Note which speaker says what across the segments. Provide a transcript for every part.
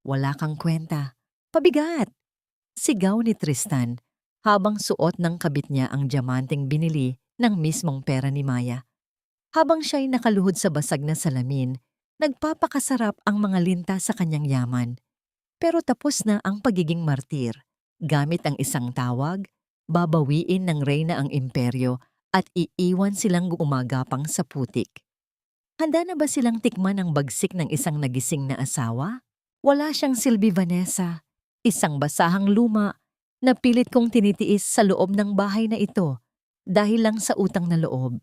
Speaker 1: Wala kang kwenta. Pabigat! Sigaw ni Tristan habang suot ng kabit niya ang diamanteng binili ng mismong pera ni Maya. Habang siya'y nakaluhod sa basag na salamin, nagpapakasarap ang mga linta sa kanyang yaman. Pero tapos na ang pagiging martir. Gamit ang isang tawag, babawiin ng reyna ang imperyo at iiwan silang gumagapang sa putik. Handa na ba silang tikman ang bagsik ng isang nagising na asawa? Wala siyang silbi, Vanessa. Isang basahang luma na pilit kong tinitiis sa loob ng bahay na ito dahil lang sa utang na loob.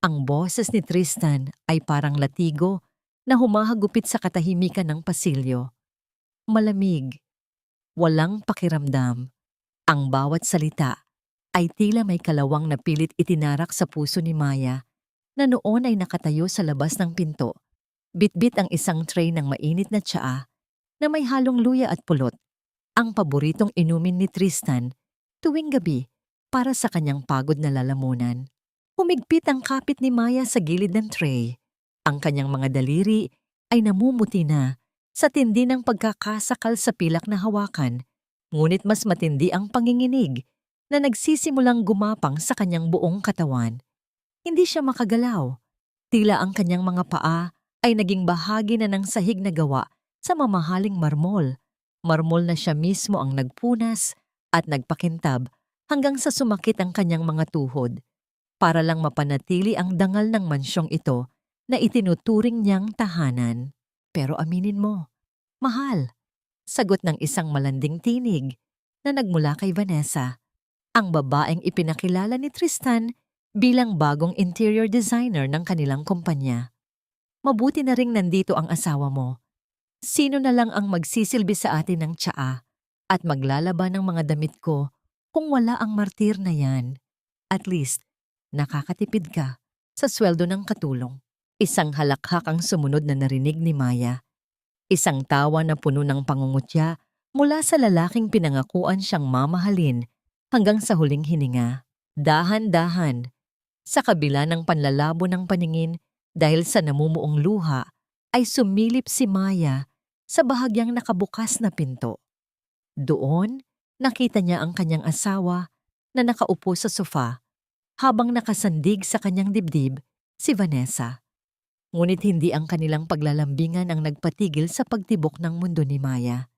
Speaker 1: Ang boses ni Tristan ay parang latigo na humahagupit sa katahimikan ng pasilyo. Malamig, walang pakiramdam. Ang bawat salita ay tila may kalawang na pilit itinarak sa puso ni Maya na noon ay nakatayo sa labas ng pinto. Bitbit ang isang tray ng mainit na tsaa na may halong luya at pulot, ang paboritong inumin ni Tristan tuwing gabi para sa kanyang pagod na lalamunan. Humigpit ang kapit ni Maya sa gilid ng tray. Ang kanyang mga daliri ay namumuti na sa tindi ng pagkakasakal sa pilak na hawakan, ngunit mas matindi ang panginginig na nagsisimulang gumapang sa kanyang buong katawan. Hindi siya makagalaw. Tila ang kanyang mga paa ay naging bahagi na ng sahig na gawa sa mamahaling marmol. Marmol na siya mismo ang nagpunas at nagpakintab hanggang sa sumakit ang kanyang mga tuhod. Para lang mapanatili ang dangal ng mansyong ito na itinuturing niyang tahanan. Pero aminin mo, mahal, sagot ng isang malanding tinig na nagmula kay Vanessa, ang babaeng ipinakilala ni Tristan bilang bagong interior designer ng kanilang kumpanya. Mabuti na ring nandito ang asawa mo. Sino na lang ang magsisilbi sa atin ng tsaa at maglalaba ng mga damit ko kung wala ang martir na yan? At least, nakakatipid ka sa sweldo ng katulong. Isang halakhak ang sumunod na narinig ni Maya. Isang tawa na puno ng pangungutya mula sa lalaking pinangakuan siyang mamahalin hanggang sa huling hininga. Dahan-dahan, sa kabila ng panlalabo ng paningin dahil sa namumuong luha, ay sumilip si Maya sa bahagyang nakabukas na pinto. Doon, nakita niya ang kanyang asawa na nakaupo sa sofa habang nakasandig sa kanyang dibdib si Vanessa. Ngunit hindi ang kanilang paglalambingan ang nagpatigil sa pagtibok ng mundo ni Maya.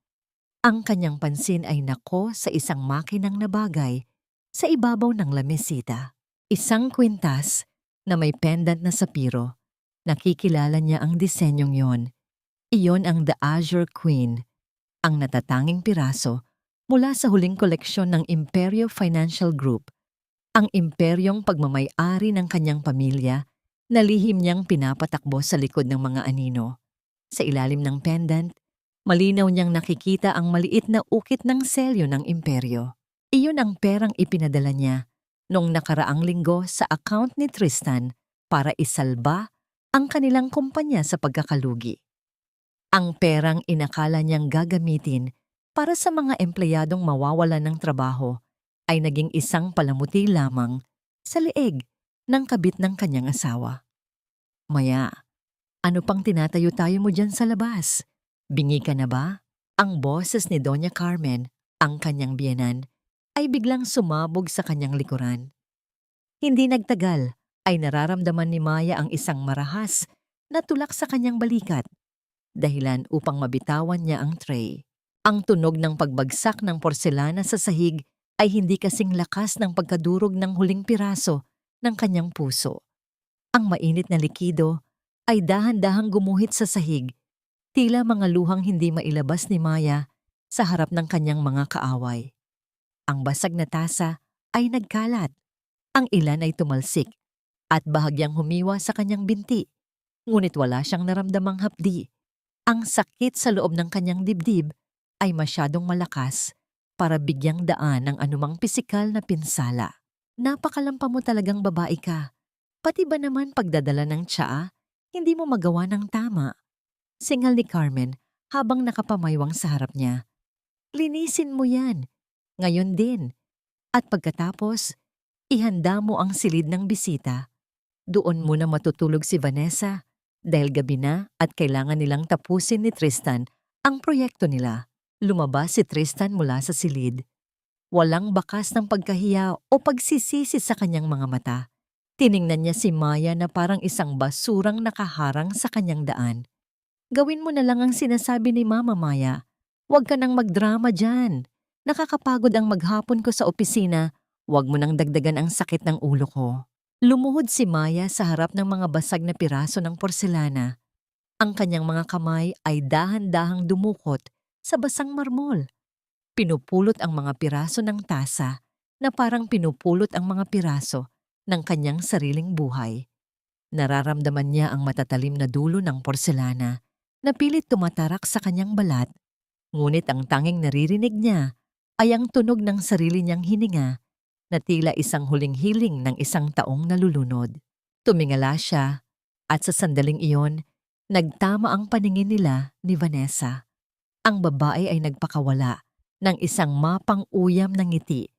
Speaker 1: Ang kanyang pansin ay nako sa isang makinang na bagay sa ibabaw ng lamesita. Isang kwintas na may pendant na sapiro. Nakikilala niya ang disenyong yon. Iyon ang The Azure Queen, ang natatanging piraso mula sa huling koleksyon ng Imperio Financial Group, ang imperyong pagmamay-ari ng kanyang pamilya na lihim niyang pinapatakbo sa likod ng mga anino. Sa ilalim ng pendant, malinaw niyang nakikita ang maliit na ukit ng selyo ng imperyo. Iyon ang perang ipinadala niya noong nakaraang linggo sa account ni Tristan para isalba ang kanilang kumpanya sa pagkakalugi. Ang perang inakala niyang gagamitin para sa mga empleyadong mawawalan ng trabaho ay naging isang palamuti lamang sa leeg ng kabit ng kanyang asawa. Maya, ano pang tinatayo-tayo mo dyan sa labas? Bingi ka na ba? Ang boses ni Doña Carmen, ang kanyang biyenan, ay biglang sumabog sa kanyang likuran. Hindi nagtagal ay nararamdaman ni Maya ang isang marahas na tulak sa kanyang balikat, dahilan upang mabitawan niya ang tray. Ang tunog ng pagbagsak ng porselana sa sahig ay hindi kasing lakas ng pagkadurog ng huling piraso ng kanyang puso. Ang mainit na likido ay dahan-dahang gumuhit sa sahig, tila mga luhang hindi mailabas ni Maya sa harap ng kanyang mga kaaway. Ang basag na tasa ay nagkalat, ang ilan ay tumalsik at bahagyang humiwa sa kanyang binti, ngunit wala siyang naramdamang hapdi. Ang sakit sa loob ng kanyang dibdib ay masyadong malakas para bigyang daan ng anumang pisikal na pinsala. Napakalampa mo talagang babae ka. Pati ba naman pagdadala ng tsaa, hindi mo magawa ng tama? Singal ni Carmen habang nakapamaywang sa harap niya. Linisin mo yan. Ngayon din. At pagkatapos, ihanda mo ang silid ng bisita. Doon muna matutulog si Vanessa dahil gabi na at kailangan nilang tapusin ni Tristan Ang proyekto nila, lumabas si Tristan mula sa silid. Walang bakas ng pagkahiya o pagsisisi sa kanyang mga mata. Tiningnan niya si Maya na parang isang basurang nakaharang sa kanyang daan. Gawin mo na lang ang sinasabi ni Mama Maya. Huwag ka nang magdrama dyan. Nakakapagod ang maghapon ko sa opisina. Huwag mo nang dagdagan ang sakit ng ulo ko. Lumuhod si Maya sa harap ng mga basag na piraso ng porselana. Ang kanyang mga kamay ay dahan-dahang dumukot sa basang marmol. Pinupulot ang mga piraso ng tasa na parang pinupulot ang mga piraso ng kanyang sariling buhay. Nararamdaman niya ang matatalim na dulo ng porselana na pilit tumatarak sa kanyang balat. Ngunit ang tanging naririnig niya ay ang tunog ng sarili niyang hininga na tila isang huling hiling ng isang taong nalulunod. Tumingala siya at sa sandaling iyon, nagtama ang paningin nila ni Vanessa. Ang babae ay nagpakawala ng isang mapang-uyam na ngiti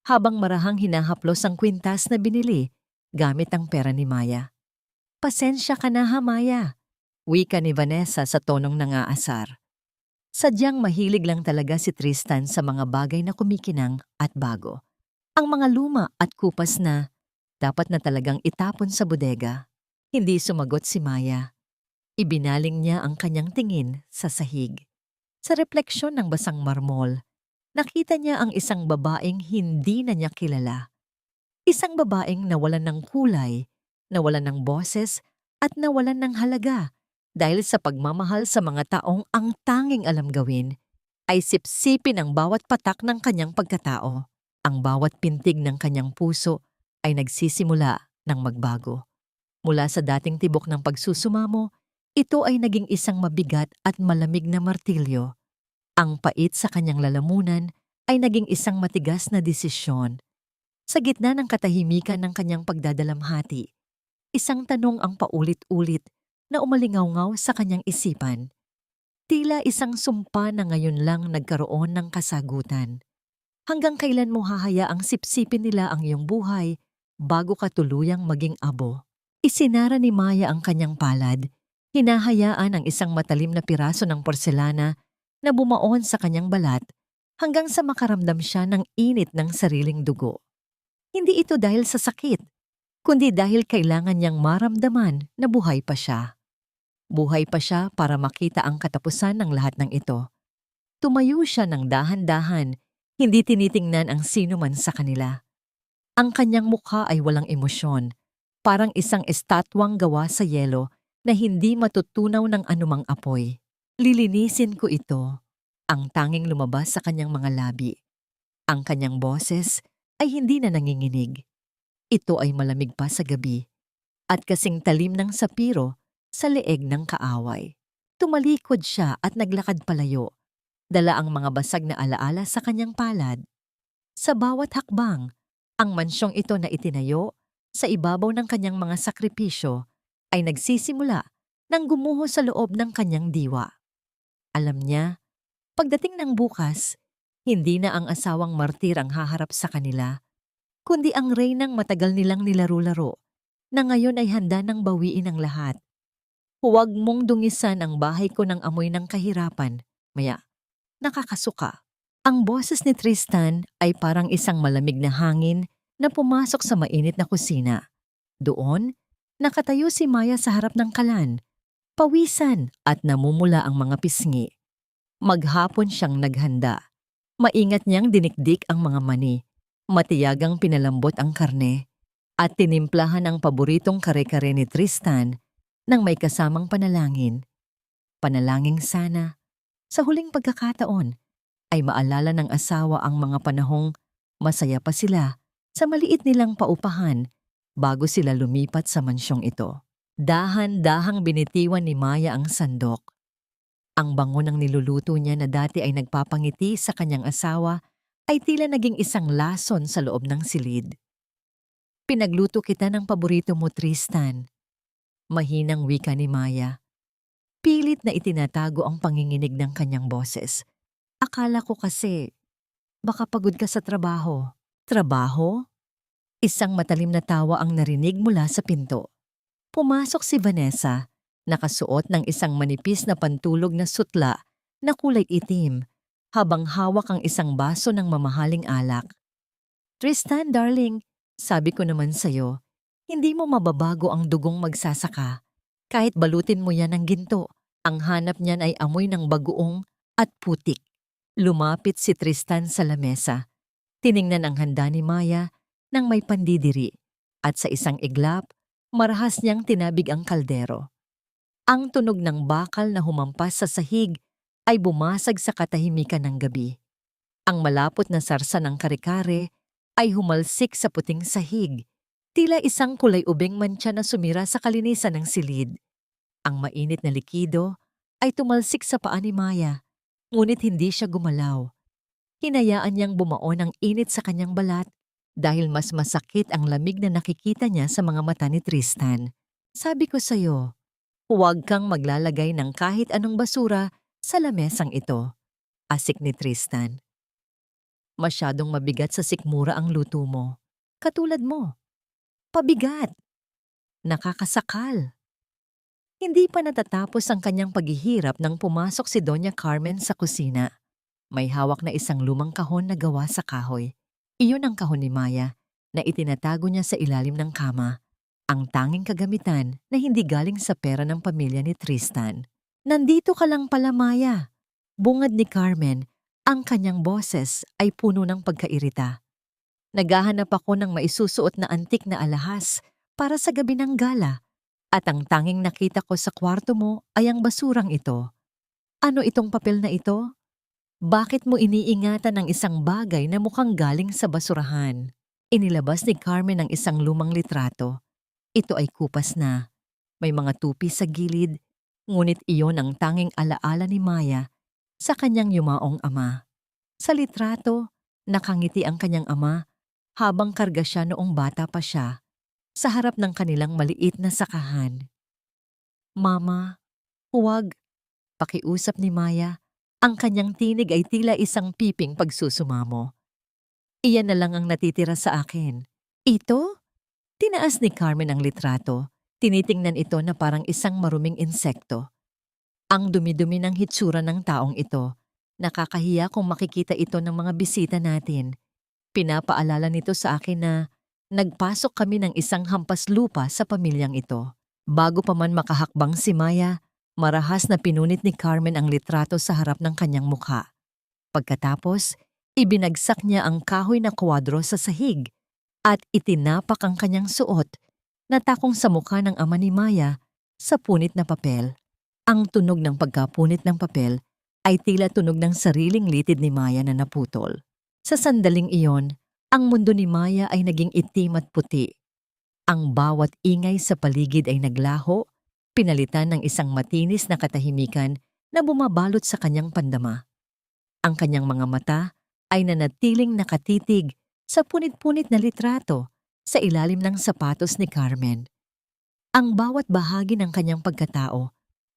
Speaker 1: habang marahang hinahaplos ang kwintas na binili gamit ang pera ni Maya. Pasensya ka na ha, Maya, wika ni Vanessa sa tonong nangaasar. Sadyang mahilig lang talaga si Tristan sa mga bagay na kumikinang at bago. Ang mga luma at kupas na dapat na talagang itapon sa bodega. Hindi sumagot si Maya. Ibinaling niya ang kanyang tingin sa sahig. Sa refleksyon ng basang marmol, nakita niya ang isang babaeng hindi na niya kilala. Isang babaeng nawalan ng kulay, nawalan ng boses at nawalan ng halaga dahil sa pagmamahal sa mga taong ang tanging alam gawin ay sipsipin ang bawat patak ng kanyang pagkatao. Ang bawat pintig ng kanyang puso ay nagsisimula ng magbago. Mula sa dating tibok ng pagsusumamo, ito ay naging isang mabigat at malamig na martilyo. Ang pait sa kanyang lalamunan ay naging isang matigas na desisyon. Sa gitna ng katahimikan ng kanyang pagdadalamhati, isang tanong ang paulit-ulit na umalingaw-ngaw sa kanyang isipan. Tila isang sumpa na ngayon lang nagkaroon ng kasagutan. Hanggang kailan mo hahayaang sipsipin nila ang iyong buhay bago ka tuluyang maging abo? Isinara ni Maya ang kanyang palad. Hinahayaan ang isang matalim na piraso ng porselana na bumaon sa kanyang balat hanggang sa makaramdam siya ng init ng sariling dugo. Hindi ito dahil sa sakit, kundi dahil kailangan niyang maramdaman na buhay pa siya. Buhay pa siya para makita ang katapusan ng lahat ng ito. Tumayo siya ng dahan-dahan, hindi tinitingnan ang sino man sa kanila. Ang kanyang mukha ay walang emosyon, parang isang estatwang gawa sa yelo na hindi matutunaw ng anumang apoy. Lilinisin ko ito, ang tanging lumabas sa kanyang mga labi. Ang kanyang boses ay hindi na nanginginig. Ito ay malamig pa sa gabi at kasing talim ng sapiro sa leeg ng kaaway. Tumalikod siya at naglakad palayo. Dala ang mga basag na alaala sa kanyang palad. Sa bawat hakbang, ang mansyong ito na itinayo sa ibabaw ng kanyang mga sakripisyo ay nagsisimula nang gumuho sa loob ng kanyang diwa. Alam niya, pagdating ng bukas, hindi na ang asawang martir ang haharap sa kanila, kundi ang reynang matagal nilang nilaro-laro na ngayon ay handa nang bawiin ang lahat. Huwag mong dungisan ang bahay ko ng amoy ng kahirapan, Maya. Nakakasuka. Ang boses ni Tristan ay parang isang malamig na hangin na pumasok sa mainit na kusina. Doon, nakatayo si Maya sa harap ng kalan. Pawisan at namumula ang mga pisngi. Maghapon siyang naghanda. Maingat niyang dinikdik ang mga mani. Matiyagang pinalambot ang karne. At tinimplahan ang paboritong kare-kare ni Tristan nang may kasamang panalangin. Panalangin sana, sa huling pagkakataon, ay maalala ng asawa ang mga panahong masaya pa sila sa maliit nilang paupahan bago sila lumipat sa mansyong ito. Dahan-dahang binitiwan ni Maya ang sandok. Ang bango ng niluluto niya na dati ay nagpapangiti sa kanyang asawa ay tila naging isang lason sa loob ng silid. Pinagluto kita ng paborito mo, Tristan. Mahinang wika ni Maya. Pilit na itinatago ang panginginig ng kanyang boses. Akala ko kasi, baka pagod ka sa trabaho. Trabaho? Isang matalim na tawa ang narinig mula sa pinto. Pumasok si Vanessa, nakasuot ng isang manipis na pantulog na sutla na kulay itim habang hawak ang isang baso ng mamahaling alak. Tristan, darling, sabi ko naman sa'yo, hindi mo mababago ang dugong magsasaka. Kahit balutin mo yan ng ginto, ang hanap niyan ay amoy ng bagoong at putik. Lumapit si Tristan sa lamesa. Tiningnan ang handa ni Maya nang may pandidiri at sa isang iglap, marahas niyang tinabig ang kaldero. Ang tunog ng bakal na humampas sa sahig ay bumasag sa katahimikan ng gabi. Ang malapot na sarsa ng kare-kare ay humalsik sa puting sahig, tila isang kulay ubing mantsa na sumira sa kalinisan ng silid. Ang mainit na likido ay tumalsik sa paa ni Maya, ngunit hindi siya gumalaw. Hinayaan niyang bumaon ang init sa kanyang balat dahil mas masakit ang lamig na nakikita niya sa mga mata ni Tristan. Sabi ko sa'yo, huwag kang maglalagay ng kahit anong basura sa lamesang ito. Asik ni Tristan. Masyadong mabigat sa sikmura ang luto mo. Katulad mo. Pabigat. Nakakasakal. Hindi pa natatapos ang kanyang paghihirap nang pumasok si Doña Carmen sa kusina. May hawak na isang lumang kahon na gawa sa kahoy. Iyon ang kahon ni Maya na itinatago niya sa ilalim ng kama. Ang tanging kagamitan na hindi galing sa pera ng pamilya ni Tristan. Nandito ka lang pala, Maya. Bungad ni Carmen, ang kanyang boses ay puno ng pagkairita. Naghahanap ako ng maisusuot na antik na alahas para sa gabi ng gala at ang tanging nakita ko sa kwarto mo ay ang basurang ito. Ano itong papel na ito? Bakit mo iniingatan ng isang bagay na mukhang galing sa basurahan? Inilabas ni Carmen ang isang lumang litrato. Ito ay kupas na. May mga tupi sa gilid, ngunit iyon ang tanging alaala ni Maya sa kanyang yumaong ama. Sa litrato, nakangiti ang kanyang ama habang karga siya noong bata pa siya sa harap ng kanilang maliit na sakahan. Mama, huwag, pakiusap ni Maya. Ang kanyang tinig ay tila isang piping pagsusumamo. Iyan na lang ang natitira sa akin. Ito? Tinaas ni Carmen ang litrato. Tinitingnan ito na parang isang maruming insekto. Ang dumi-dumi ng hitsura ng taong ito. Nakakahiya kung makikita ito ng mga bisita natin. Pinapaalala nito sa akin na nagpasok kami ng isang hampas lupa sa pamilyang ito. Bago pa man makahakbang si Maya, marahas na pinunit ni Carmen ang litrato sa harap ng kanyang mukha. Pagkatapos, ibinagsak niya ang kahoy na kwadro sa sahig at itinapak ang kanyang suot na takong sa mukha ng ama ni Maya sa punit na papel. Ang tunog ng pagkapunit ng papel ay tila tunog ng sariling litid ni Maya na naputol. Sa sandaling iyon, ang mundo ni Maya ay naging itim at puti. Ang bawat ingay sa paligid ay naglaho, pinalitan ng isang matinis na katahimikan na bumabalot sa kanyang pandama. Ang kanyang mga mata ay nanatiling nakatitig sa punit-punit na litrato sa ilalim ng sapatos ni Carmen. Ang bawat bahagi ng kanyang pagkatao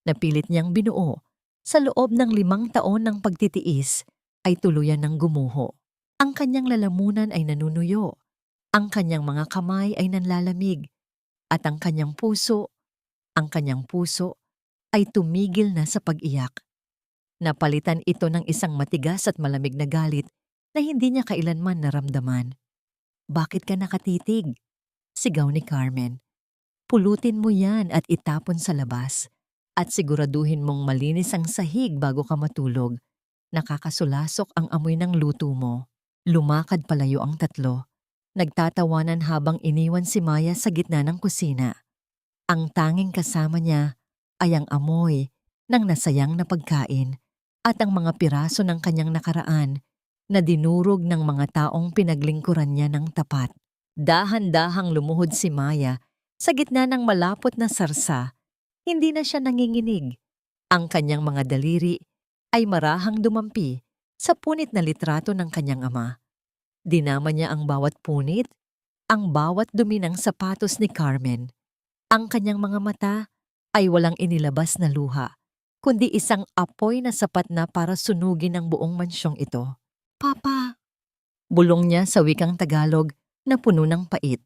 Speaker 1: na pilit niyang binuo sa loob ng 5 taon ng pagtitiis ay tuluyan ng gumuho. Ang kanyang lalamunan ay nanunuyo, ang kanyang mga kamay ay nanlalamig, at ang kanyang puso ay tumigil na sa pag-iyak. Napalitan ito ng isang matigas at malamig na galit na hindi niya kailanman naramdaman. Bakit ka nakatitig? Sigaw ni Carmen. Pulutin mo yan at itapon sa labas. At siguraduhin mong malinis ang sahig bago ka matulog. Nakakasulasok ang amoy ng luto mo. Lumakad palayo ang tatlo. Nagtatawanan habang iniwan si Maya sa gitna ng kusina. Ang tanging kasama niya ay ang amoy ng nasayang na pagkain at ang mga piraso ng kanyang nakaraan na dinurog ng mga taong pinaglingkuran niya ng tapat. Dahan-dahang lumuhod si Maya sa gitna ng malapot na sarsa. Hindi na siya nanginginig. Ang kanyang mga daliri ay marahang dumampi sa punit na litrato ng kanyang ama. Dinama niya ang bawat punit, ang bawat dumi ng sapatos ni Carmen. Ang kanyang mga mata ay walang inilabas na luha, kundi isang apoy na sapat na para sunugin ang buong mansyong ito. Papa! Bulong niya sa wikang Tagalog na puno ng pait.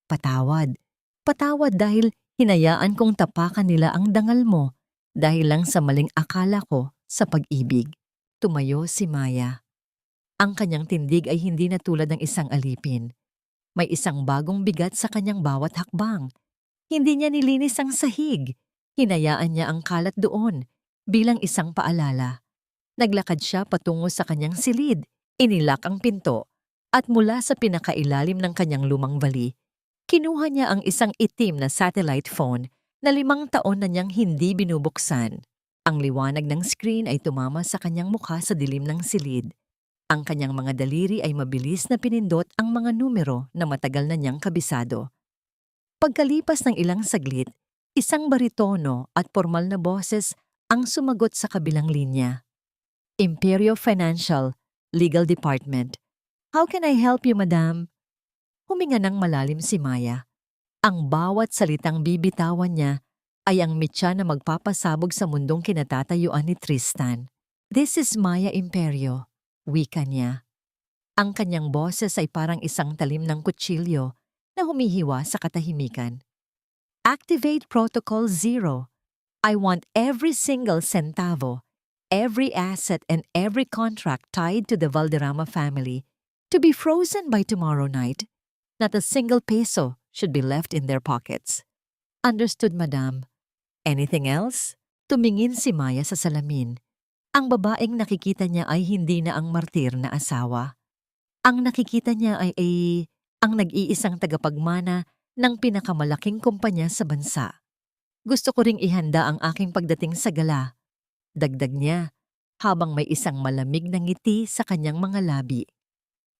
Speaker 1: Patawad. Patawad dahil hinayaan kong tapakan nila ang dangal mo dahil lang sa maling akala ko Sa pag-ibig, tumayo si Maya. Ang kanyang tindig ay hindi na tulad ng isang alipin. May isang bagong bigat sa kanyang bawat hakbang. Hindi niya nilinis ang sahig. Hinayaan niya ang kalat doon bilang isang paalala. Naglakad siya patungo sa kanyang silid, inilak ang pinto, at mula sa pinakailalim ng kanyang lumang vali, kinuha niya ang isang itim na satellite phone na 5 taon na niyang hindi binubuksan. Ang liwanag ng screen ay tumama sa kanyang mukha sa dilim ng silid. Ang kanyang mga daliri ay mabilis na pinindot ang mga numero na matagal na niyang kabisado. Pagkalipas ng ilang saglit, isang baritono at formal na boses ang sumagot sa kabilang linya. Imperio Financial, Legal Department. How can I help you, madam? Huminga ng malalim si Maya. Ang bawat salitang bibitawan niya ay ang mitya na magpapasabog sa mundong kinatatayuan ni Tristan. This is Maya Imperio, wika niya. Ang kanyang boses ay parang isang talim ng kutsilyo na humihiwa sa katahimikan. Activate Protocol 0. I want every single centavo, every asset and every contract tied to the Valderrama family to be frozen by tomorrow night. Not a single peso should be left in their pockets. Understood, madam. Anything else? Tumingin si Maya sa salamin. Ang babaeng nakikita niya ay hindi na ang martir na asawa. Ang nakikita niya ay ang nag-iisang tagapagmana ng pinakamalaking kumpanya sa bansa. Gusto ko ring ihanda ang aking pagdating sa gala. Dagdag niya, habang may isang malamig na ngiti sa kanyang mga labi.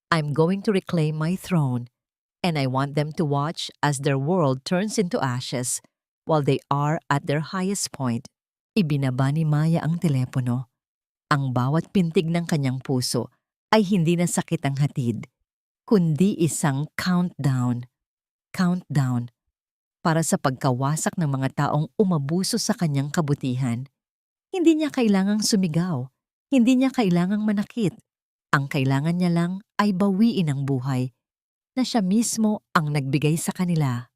Speaker 1: I'm going to reclaim my throne, and I want them to watch as their world turns into ashes while they are at their highest point. Ibinaba ni Maya ang telepono. Ang bawat pintig ng kanyang puso ay hindi na sakit ang hatid, kundi isang countdown. Countdown para sa pagkawasak ng mga taong umabuso sa kanyang kabutihan. Hindi niya kailangang sumigaw. Hindi niya kailangang manakit. Ang kailangan niya lang ay bawiin ang buhay na siya mismo ang nagbigay sa kanila.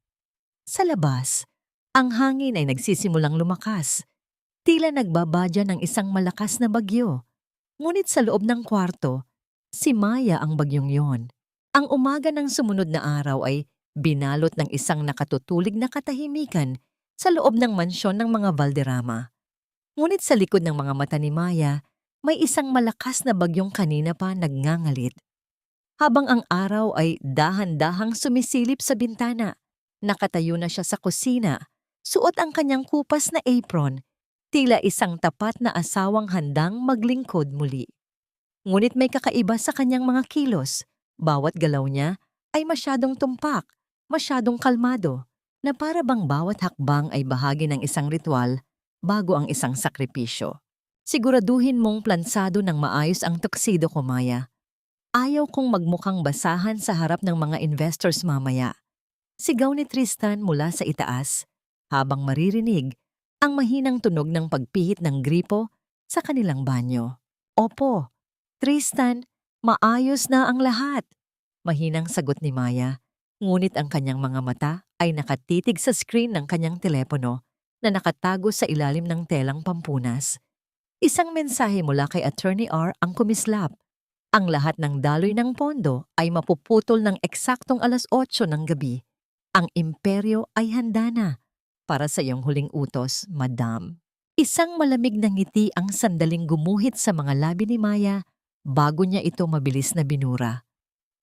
Speaker 1: Sa labas, ang hangin ay nagsisimulang lumakas. Tila nagbabadya ng isang malakas na bagyo. Ngunit sa loob ng kwarto, si Maya ang bagyong yon. Ang umaga ng sumunod na araw ay binalot ng isang nakatutulig na katahimikan sa loob ng mansyon ng mga Valderrama. Ngunit sa likod ng mga mata ni Maya, may isang malakas na bagyong kanina pa nagngangalit. Habang ang araw ay dahan-dahang sumisilip sa bintana, nakatayo na siya sa kusina, suot ang kanyang kupas na apron, tila isang tapat na asawang handang maglingkod muli. Ngunit may kakaiba sa kanyang mga kilos. Bawat galaw niya ay masyadong tumpak, masyadong kalmado, na para bang bawat hakbang ay bahagi ng isang ritual bago ang isang sakripisyo. Siguraduhin mong plansado ng maayos ang tuxedo ko, Maya. Ayaw kong magmukhang basahan sa harap ng mga investors mamaya. Sigaw ni Tristan mula sa itaas, habang maririnig ang mahinang tunog ng pagpihit ng gripo sa kanilang banyo. Opo, Tristan, maayos na ang lahat. Mahinang sagot ni Maya, ngunit ang kanyang mga mata ay nakatitig sa screen ng kanyang telepono na nakatago sa ilalim ng telang pampunas. Isang mensahe mula kay Attorney R ang kumislap. Ang lahat ng daloy ng pondo ay mapuputol ng eksaktong 8:00 ng gabi. Ang imperyo ay handa na para sa iyong huling utos, madam. Isang malamig na ngiti ang sandaling gumuhit sa mga labi ni Maya bago niya ito mabilis na binura.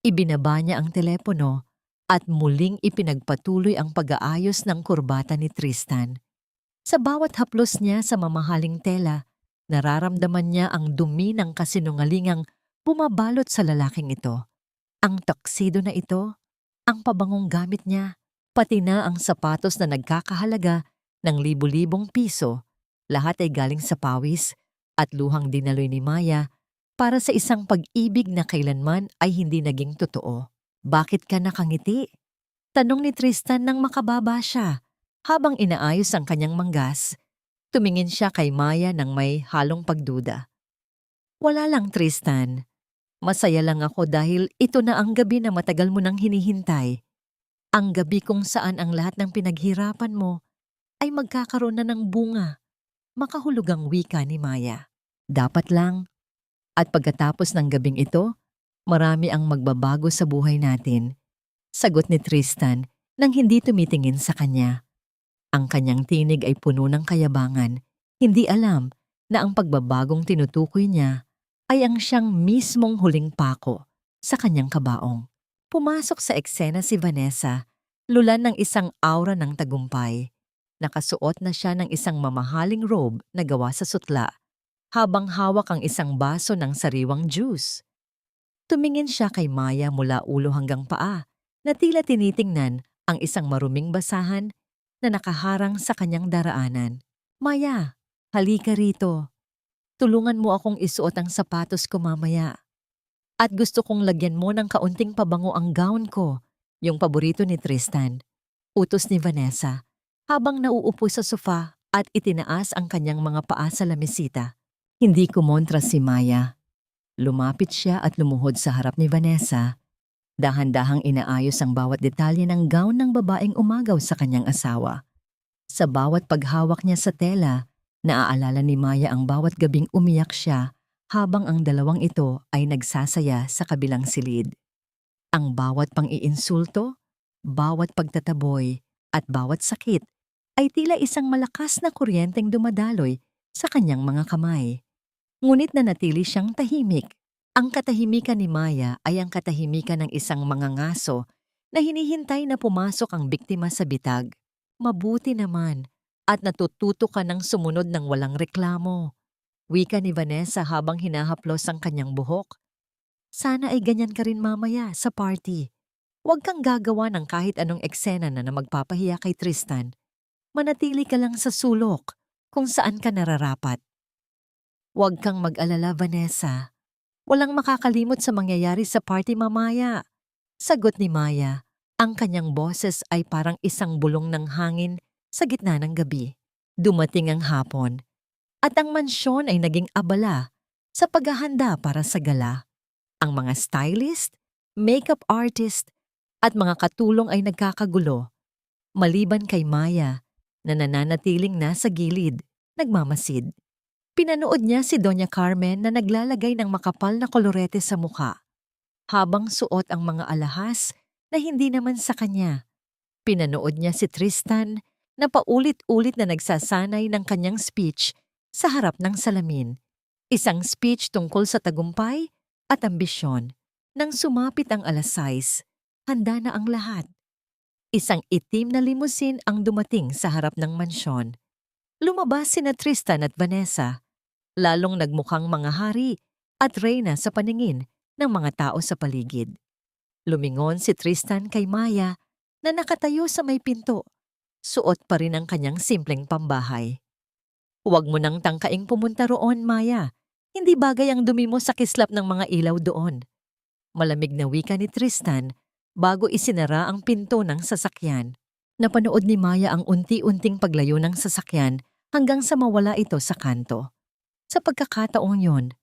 Speaker 1: Ibinaba niya ang telepono at muling ipinagpatuloy ang pag-aayos ng kurbata ni Tristan. Sa bawat haplos niya sa mamahaling tela, nararamdaman niya ang dumi ng kasinungalingang bumabalot sa lalaking ito. Ang tuxedo na ito, ang pabangong gamit niya, pati na ang sapatos na nagkakahalaga ng libu-libong piso, lahat ay galing sa pawis at luhang dinaloy ni Maya para sa isang pag-ibig na kailanman ay hindi naging totoo. Bakit ka nakangiti? Tanong ni Tristan nang makababa siya habang inaayos ang kanyang manggas. Tumingin siya kay Maya nang may halong pagduda. Wala lang, Tristan. Masaya lang ako dahil ito na ang gabi na matagal mo nang hinihintay. Ang gabi kung saan ang lahat ng pinaghirapan mo ay magkakaroon na ng bunga. Makahulugang wika ni Maya. Dapat lang. At pagkatapos ng gabing ito, marami ang magbabago sa buhay natin. Sagot ni Tristan nang hindi tumitingin sa kanya. Ang kanyang tinig ay puno ng kayabangan. Hindi alam na ang pagbabagong tinutukoy niya ay ang siyang mismong huling pako sa kanyang kabaong. Pumasok sa eksena si Vanessa, lulan ng isang aura ng tagumpay. Nakasuot na siya ng isang mamahaling robe na gawa sa sutla, habang hawak ang isang baso ng sariwang juice. Tumingin siya kay Maya mula ulo hanggang paa, na tila tinitingnan ang isang maruming basahan na nakaharang sa kanyang daraanan. Maya, halika rito. Tulungan mo akong isuot ang sapatos ko mamaya. At gusto kong lagyan mo ng kaunting pabango ang gown ko, yung paborito ni Tristan. Utos ni Vanessa, habang nauupo sa sofa at itinaas ang kanyang mga paa sa lamesita. Hindi kumontra si Maya. Lumapit siya at lumuhod sa harap ni Vanessa. Dahan-dahang inaayos ang bawat detalye ng gown ng babaeng umagaw sa kanyang asawa. Sa bawat paghawak niya sa tela, naaalala ni Maya ang bawat gabing umiyak siya habang ang dalawang ito ay nagsasaya sa kabilang silid. Ang bawat pang-iinsulto, bawat pagtataboy, at bawat sakit ay tila isang malakas na kuryenteng dumadaloy sa kanyang mga kamay. Ngunit nanatili siyang tahimik. Ang katahimikan ni Maya ay ang katahimikan ng isang mangangaso na hinihintay na pumasok ang biktima sa bitag. Mabuti naman at natututo ka ng sumunod ng walang reklamo. Wika ni Vanessa habang hinahaplos ang kanyang buhok. Sana ay ganyan ka rin mamaya sa party. Huwag kang gagawa ng kahit anong eksena na magpapahiya kay Tristan. Manatili ka lang sa sulok kung saan ka nararapat. Huwag kang mag-alala, Vanessa. Walang makakalimot sa mangyayari sa party mamaya. Sagot ni Maya. Ang kanyang boses ay parang isang bulong ng hangin sa gitna ng gabi. Dumating ang hapon. At ang mansyon ay naging abala sa paghahanda para sa gala. Ang mga stylist, makeup artist, at mga katulong ay nagkakagulo. Maliban kay Maya na nananatiling nasa gilid, nagmamasid. Pinanood niya si Doña Carmen na naglalagay ng makapal na kolorete sa mukha, habang suot ang mga alahas na hindi naman sa kanya. Pinanood niya si Tristan na paulit-ulit na nagsasanay ng kanyang speech sa harap ng salamin. Isang speech tungkol sa tagumpay at ambisyon. Nang sumapit ang alas 6, handa na ang lahat. Isang itim na limousine ang dumating sa harap ng mansyon. Lumabas sina Tristan at Vanessa, lalong nagmukhang mga hari at reyna sa paningin ng mga tao sa paligid. Lumingon si Tristan kay Maya na nakatayo sa may pinto. Suot pa rin ang kanyang simpleng pambahay. Huwag mo nang tangkaing pumunta roon, Maya. Hindi bagay ang dumi mo sa kislap ng mga ilaw doon. Malamig na wika ni Tristan bago isinara ang pinto ng sasakyan. Napanood ni Maya ang unti-unting paglayo ng sasakyan hanggang sa mawala ito sa kanto. Sa pagkakataong yon,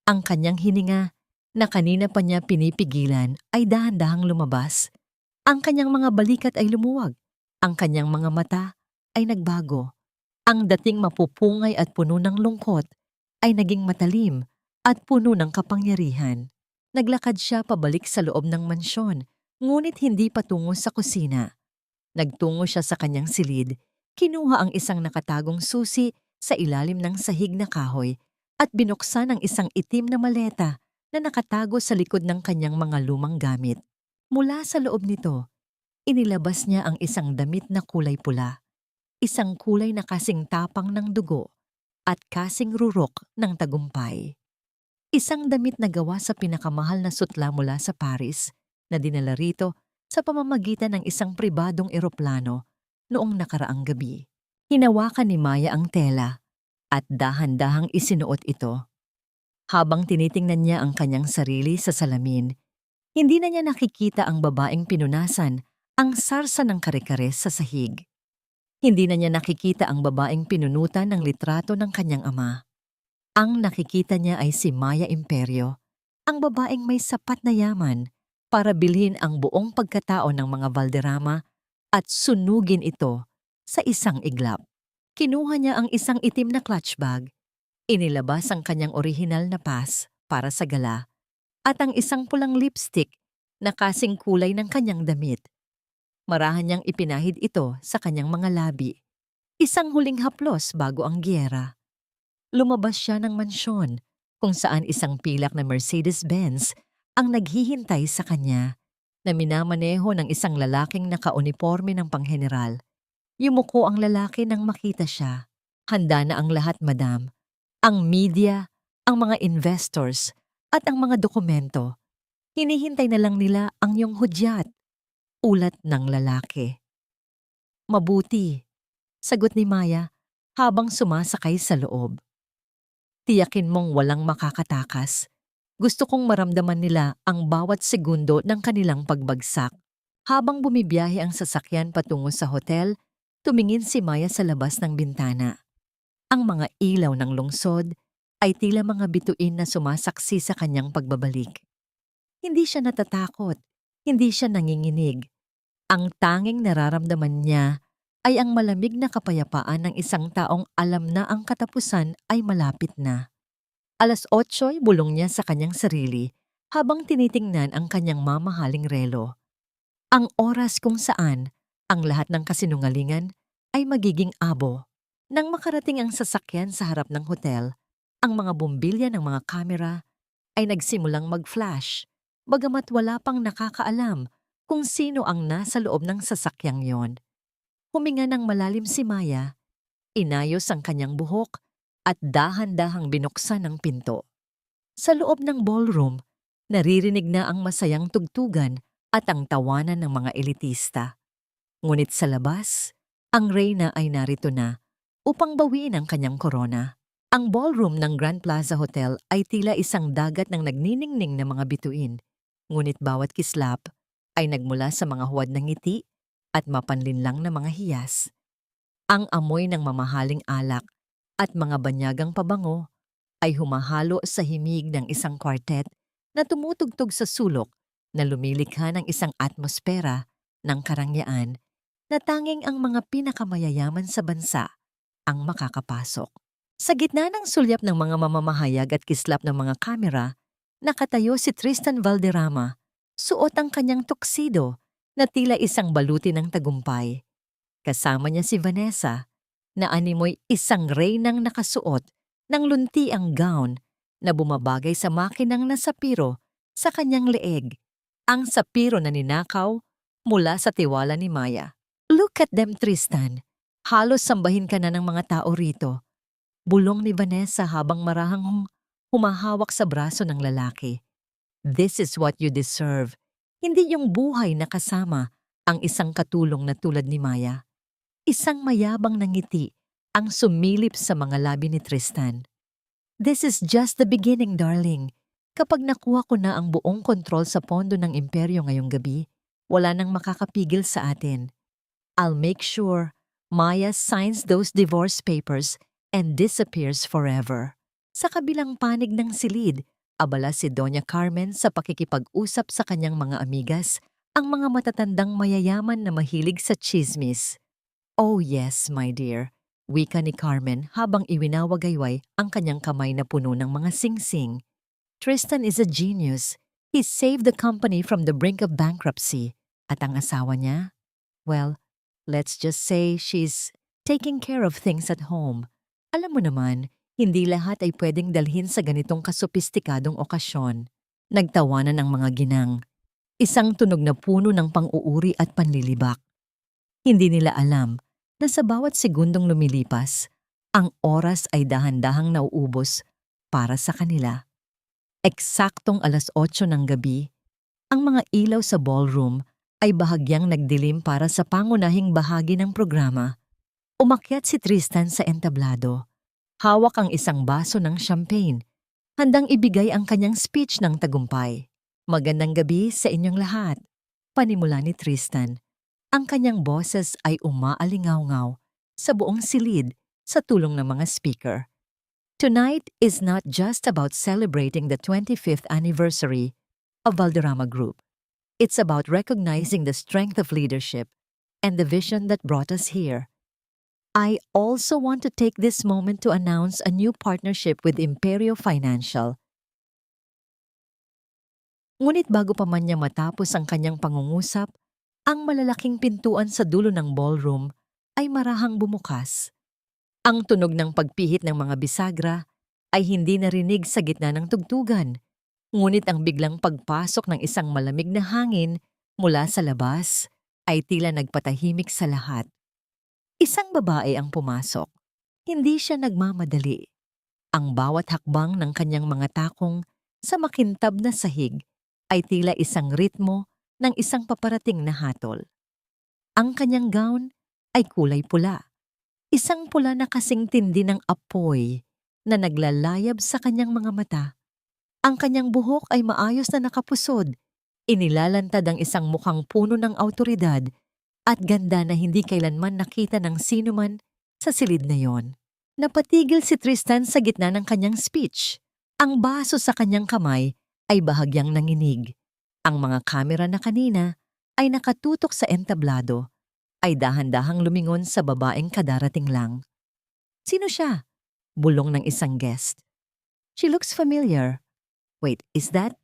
Speaker 1: ang kanyang hininga na kanina pa niya pinipigilan ay dahan-dahang lumabas. Ang kanyang mga balikat ay lumuwag. Ang kanyang mga mata ay nagbago. Ang dating mapupungay at puno ng lungkot ay naging matalim at puno ng kapangyarihan. Naglakad siya pabalik sa loob ng mansyon, ngunit hindi patungo sa kusina. Nagtungo siya sa kanyang silid, kinuha ang isang nakatagong susi sa ilalim ng sahig na kahoy at binuksan ang isang itim na maleta na nakatago sa likod ng kanyang mga lumang gamit. Mula sa loob nito, inilabas niya ang isang damit na kulay pula. Isang kulay na kasing tapang ng dugo at kasing rurok ng tagumpay. Isang damit na gawa sa pinakamahal na sutla mula sa Paris na dinala rito sa pamamagitan ng isang pribadong eroplano noong nakaraang gabi. Hinawakan ni Maya ang tela at dahan-dahang isinuot ito. Habang tinitingnan niya ang kanyang sarili sa salamin, hindi na niya nakikita ang babaeng pinunasan ang sarsa ng kare-kare sa sahig. Hindi na niya nakikita ang babaeng pinunutan ng litrato ng kanyang ama. Ang nakikita niya ay si Maya Imperio, ang babaeng may sapat na yaman para bilhin ang buong pagkatao ng mga Valderrama at sunugin ito sa isang iglap. Kinuha niya ang isang itim na clutch bag, Inilabas ang kanyang orihinal na pass para sa gala at ang isang pulang lipstick na kasing kulay ng kanyang damit. Marahan niyang ipinahid ito sa kanyang mga labi. Isang huling haplos bago ang giyera. Lumabas siya ng mansyon kung saan isang pilak na Mercedes-Benz ang naghihintay sa kanya na minamaneho ng isang lalaking nakauniforme ng pangheneral. Yumuko ang lalaki nang makita siya. Handa na ang lahat, madam. Ang media, ang mga investors, at ang mga dokumento. Hinihintay na lang nila ang iyong hudyat. Ulat ng lalaki. Mabuti, sagot ni Maya habang sumasakay sa loob. Tiyakin mong walang makakatakas. Gusto kong maramdaman nila ang bawat segundo ng kanilang pagbagsak. Habang bumibiyahe ang sasakyan patungo sa hotel, tumingin si Maya sa labas ng bintana. Ang mga ilaw ng lungsod ay tila mga bituin na sumasaksi sa kanyang pagbabalik. Hindi siya natatakot, hindi siya nanginginig. Ang tanging nararamdaman niya ay ang malamig na kapayapaan ng isang taong alam na ang katapusan ay malapit na. 8:00 bulong niya sa kanyang sarili habang tinitingnan ang kanyang mamahaling relo. Ang oras kung saan ang lahat ng kasinungalingan ay magiging abo. Nang makarating ang sasakyan sa harap ng hotel, ang mga bumbilya ng mga kamera ay nagsimulang mag-flash, bagamat wala pang nakakaalam kung sino ang nasa loob ng sasakyang yon. Huminga ng malalim si Maya, inayos ang kanyang buhok at dahan-dahang binuksan ang pinto. Sa loob ng ballroom, naririnig na ang masayang tugtugan at ang tawanan ng mga elitista. Ngunit sa labas, ang reyna ay narito na upang bawiin ang kanyang korona. Ang ballroom ng Grand Plaza Hotel ay tila isang dagat ng nagniningning na mga bituin, ngunit bawat kislap ay nagmula sa mga huwad ng ngiti at mapanlinlang na mga hiyas. Ang amoy ng mamahaling alak at mga banyagang pabango ay humahalo sa himig ng isang quartet na tumutugtog sa sulok na lumilikha ng isang atmosfera ng karangyaan na tanging ang mga pinakamayayaman sa bansa ang makakapasok. Sa gitna ng sulyap ng mga mamamahayag at kislap ng mga kamera, nakatayo si Tristan Valderrama, suot ang kanyang tuxedo na tila isang baluti ng tagumpay. Kasama niya si Vanessa, na animoy isang reynang nakasuot ng luntiang gown na bumabagay sa makinang na sapiro sa kanyang leeg. Ang sapiro na ninakaw mula sa tiwala ni Maya. Look at them, Tristan. Halos sambahin ka na ng mga tao rito. Bulong ni Vanessa habang marahang humahawak sa braso ng lalaki. This is what you deserve. Hindi yung buhay na kasama ang isang katulong na tulad ni Maya. Isang mayabang na ngiti ang sumilip sa mga labi ni Tristan. This is just the beginning, darling. Kapag nakuha ko na ang buong kontrol sa pondo ng imperyo ngayong gabi, wala nang makakapigil sa atin. I'll make sure Maya signs those divorce papers and disappears forever. Sa kabilang panig ng silid, abala si Doña Carmen sa pakikipag-usap sa kanyang mga amigas, ang mga matatandang mayayaman na mahilig sa chismis. Oh yes, my dear, wika ni Carmen habang iwinawagayway ang kanyang kamay na puno ng mga singsing. Tristan is a genius. He saved the company from the brink of bankruptcy. At ang asawa niya? Well, let's just say she's taking care of things at home. Alam mo naman, hindi lahat ay pwedeng dalhin sa ganitong kasopistikadong okasyon. Nagtawanan ang mga ginang. Isang tunog na puno ng pang-uuri at panlilibak. Hindi nila alam na sa bawat segundong lumilipas, ang oras ay dahan-dahang nauubos para sa kanila. Eksaktong 8:00 ng gabi, ang mga ilaw sa ballroom ay bahagyang nagdilim para sa pangunahing bahagi ng programa. Umakyat si Tristan sa entablado. Hawak ang isang baso ng champagne. Handang ibigay ang kanyang speech ng tagumpay. Magandang gabi sa inyong lahat. Panimula ni Tristan. Ang kanyang boses ay umaalingaw-ngaw sa buong silid sa tulong ng mga speaker. Tonight is not just about celebrating the 25th anniversary of Valderrama Group. It's about recognizing the strength of leadership and the vision that brought us here. I also want to take this moment to announce a new partnership with Imperio Financial. Ngunit bago pa man niya matapos ang kanyang pangungusap, ang malalaking pintuan sa dulo ng ballroom ay marahang bumukas. Ang tunog ng pagpihit ng mga bisagra ay hindi narinig sa gitna ng tugtugan, ngunit ang biglang pagpasok ng isang malamig na hangin mula sa labas ay tila nagpatahimik sa lahat. Isang babae ang pumasok. Hindi siya nagmamadali. Ang bawat hakbang ng kanyang mga takong sa makintab na sahig ay tila isang ritmo ng isang paparating na hatol. Ang kanyang gown ay kulay pula. Isang pula na kasing tindi ng apoy na naglalayab sa kanyang mga mata. Ang kanyang buhok ay maayos na nakapusod. Inilalantad ang isang mukhang puno ng awtoridad at ganda na hindi kailanman nakita ng sinuman sa silid na yon. Napatigil si Tristan sa gitna ng kanyang speech. Ang baso sa kanyang kamay ay bahagyang nanginig. Ang mga kamera na kanina ay nakatutok sa entablado ay dahan-dahang lumingon sa babaeng kadarating lang. Sino siya? Bulong ng isang guest. She looks familiar. Wait, is that?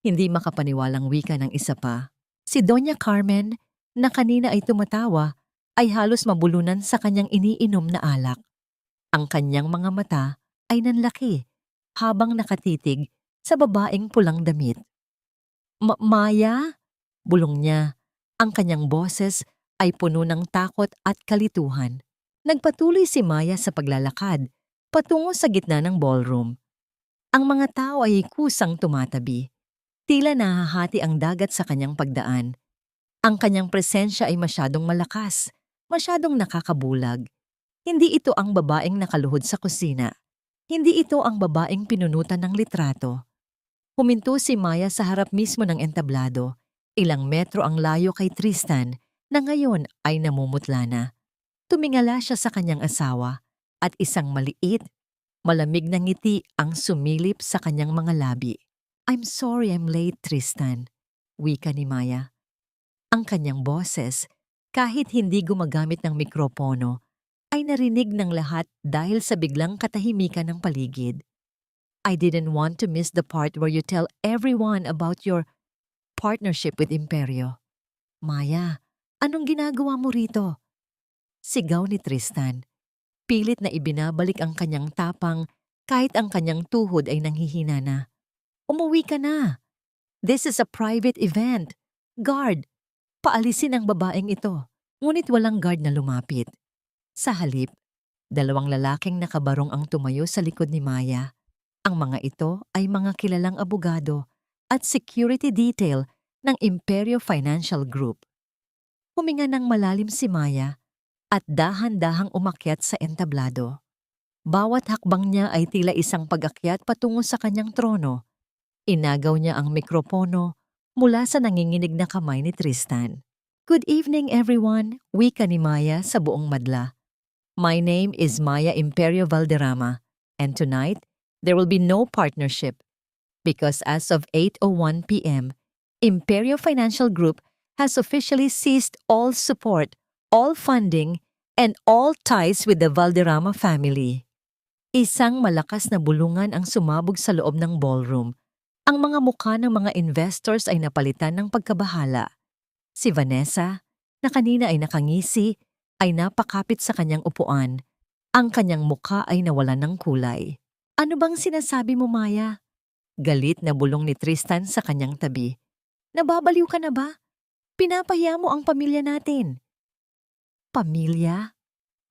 Speaker 1: Hindi makapaniwalang wika ng isa pa. Si Doña Carmen, na kanina ay tumatawa, ay halos mabulunan sa kanyang iniinom na alak. Ang kanyang mga mata ay nanlaki habang nakatitig sa babaeng pulang damit. Maya? Bulong niya. Ang kanyang boses ay puno ng takot at kalituhan. Nagpatuloy si Maya sa paglalakad patungo sa gitna ng ballroom. Ang mga tao ay kusang tumatabi. Tila nahahati ang dagat sa kanyang pagdaan. Ang kanyang presensya ay masyadong malakas, masyadong nakakabulag. Hindi ito ang babaeng nakaluhod sa kusina. Hindi ito ang babaeng pinunutan ng litrato. Huminto si Maya sa harap mismo ng entablado. Ilang metro ang layo kay Tristan na ngayon ay namumutla na. Tumingala siya sa kanyang asawa at isang maliit, malamig na ngiti ang sumilip sa kanyang mga labi. I'm sorry I'm late, Tristan, wika ni Maya. Ang kanyang boses, kahit hindi gumagamit ng mikropono, ay narinig ng lahat dahil sa biglang katahimikan ng paligid. I didn't want to miss the part where you tell everyone about your partnership with Imperio. Maya, anong ginagawa mo rito? Sigaw ni Tristan. Pilit na ibinabalik ang kanyang tapang kahit ang kanyang tuhod ay nanghihina na. Umuwi ka na. This is a private event. Guard, paalisin ang babaeng ito. Ngunit walang guard na lumapit. Sa halip, dalawang lalaking nakabarong ang tumayo sa likod ni Maya. Ang mga ito ay mga kilalang abogado at security detail ng Imperio Financial Group. Huminga ng malalim si Maya at dahan-dahang umakyat sa entablado. Bawat hakbang niya ay tila isang pag-akyat patungo sa kanyang trono. Inagaw niya ang mikropono mula sa nanginginig na kamay ni Tristan. Good evening everyone, wika ni Maya sa buong madla. My name is Maya Imperio Valderrama, and tonight, there will be no partnership because as of 8:01 p.m., Imperio Financial Group has officially ceased all support, all funding, and all ties with the Valderrama family. Isang malakas na bulungan ang sumabog sa loob ng ballroom. Ang mga mukha ng mga investors ay napalitan ng pagkabahala. Si Vanessa, na kanina ay nakangisi, ay napakapit sa kanyang upuan. Ang kanyang mukha ay nawalan ng kulay. Ano bang sinasabi mo, Maya? Galit na bulong ni Tristan sa kanyang tabi. Nababaliw ka na ba? Pinapahiya mo ang pamilya natin. Pamilya?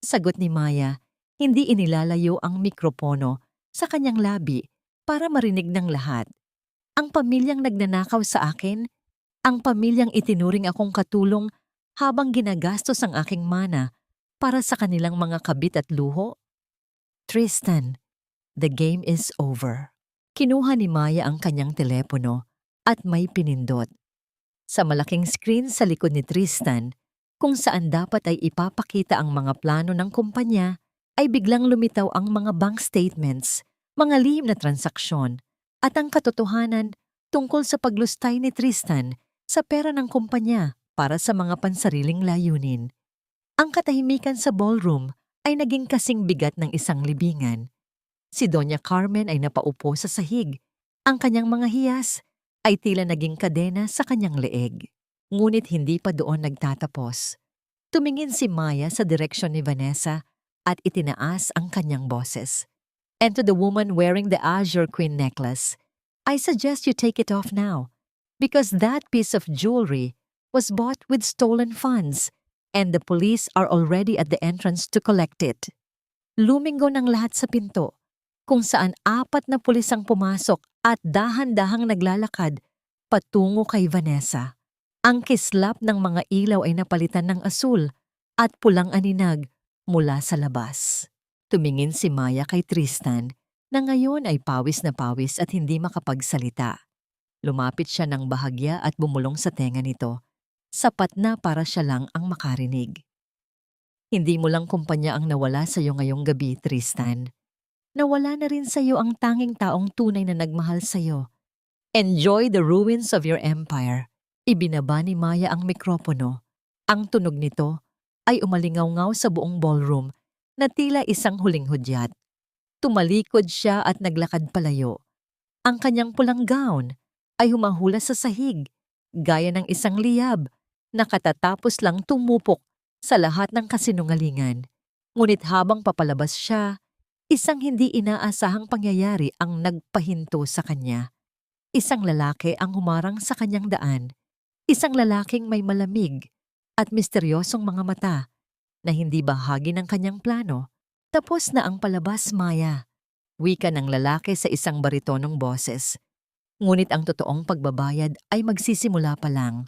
Speaker 1: Sagot ni Maya, hindi inilalayo ang mikropono sa kanyang labi para marinig ng lahat. Ang pamilyang nagnanakaw sa akin, ang pamilyang itinuring akong katulong habang ginagastos ang aking mana para sa kanilang mga kabit at luho. Tristan, the game is over. Kinuha ni Maya ang kanyang telepono at may pinindot. Sa malaking screen sa likod ni Tristan, kung saan dapat ay ipapakita ang mga plano ng kumpanya, ay biglang lumitaw ang mga bank statements, mga lihim na transaksyon, at ang katotohanan tungkol sa paglustay ni Tristan sa pera ng kumpanya para sa mga pansariling layunin. Ang katahimikan sa ballroom ay naging kasing bigat ng isang libingan. Si Doña Carmen ay napaupo sa sahig. Ang kanyang mga hiyas ay tila naging kadena sa kanyang leeg. Ngunit hindi pa doon nagtatapos. Tumingin si Maya sa direksyon ni Vanessa at itinaas ang kanyang boses. And to the woman wearing the Azure Queen necklace, I suggest you take it off now because that piece of jewelry was bought with stolen funds and the police are already at the entrance to collect it. Lumingo ng lahat sa pinto, kung saan 4 na pulis ang pumasok at dahan-dahang naglalakad patungo kay Vanessa. Ang kislap ng mga ilaw ay napalitan ng asul at pulang aninag mula sa labas. Tumingin si Maya kay Tristan na ngayon ay pawis na pawis at hindi makapagsalita. Lumapit siya ng bahagya at bumulong sa tenga nito. Sapat na para siya lang ang makarinig. Hindi mo lang kumpanya ang nawala sa iyo ngayong gabi, Tristan. Nawala na rin sa iyo ang tanging taong tunay na nagmahal sa iyo. Enjoy the ruins of your empire. Ibinaba ni Maya ang mikropono. Ang tunog nito ay umalingaw-ngaw sa buong ballroom na tila isang huling hudyat. Tumalikod siya at naglakad palayo. Ang kanyang pulang gown ay humahula sa sahig, gaya ng isang liyab na katatapos lang tumupok sa lahat ng kasinungalingan. Ngunit habang papalabas siya, isang hindi inaasahang pangyayari ang nagpahinto sa kanya. Isang lalaki ang humarang sa kanyang daan. Isang lalaking may malamig at misteryosong mga mata na hindi bahagi ng kanyang plano. Tapos na ang palabas, Maya. Wika ng lalaki sa isang baritonong boses. Ngunit ang totoong pagbabayad ay magsisimula pa lang.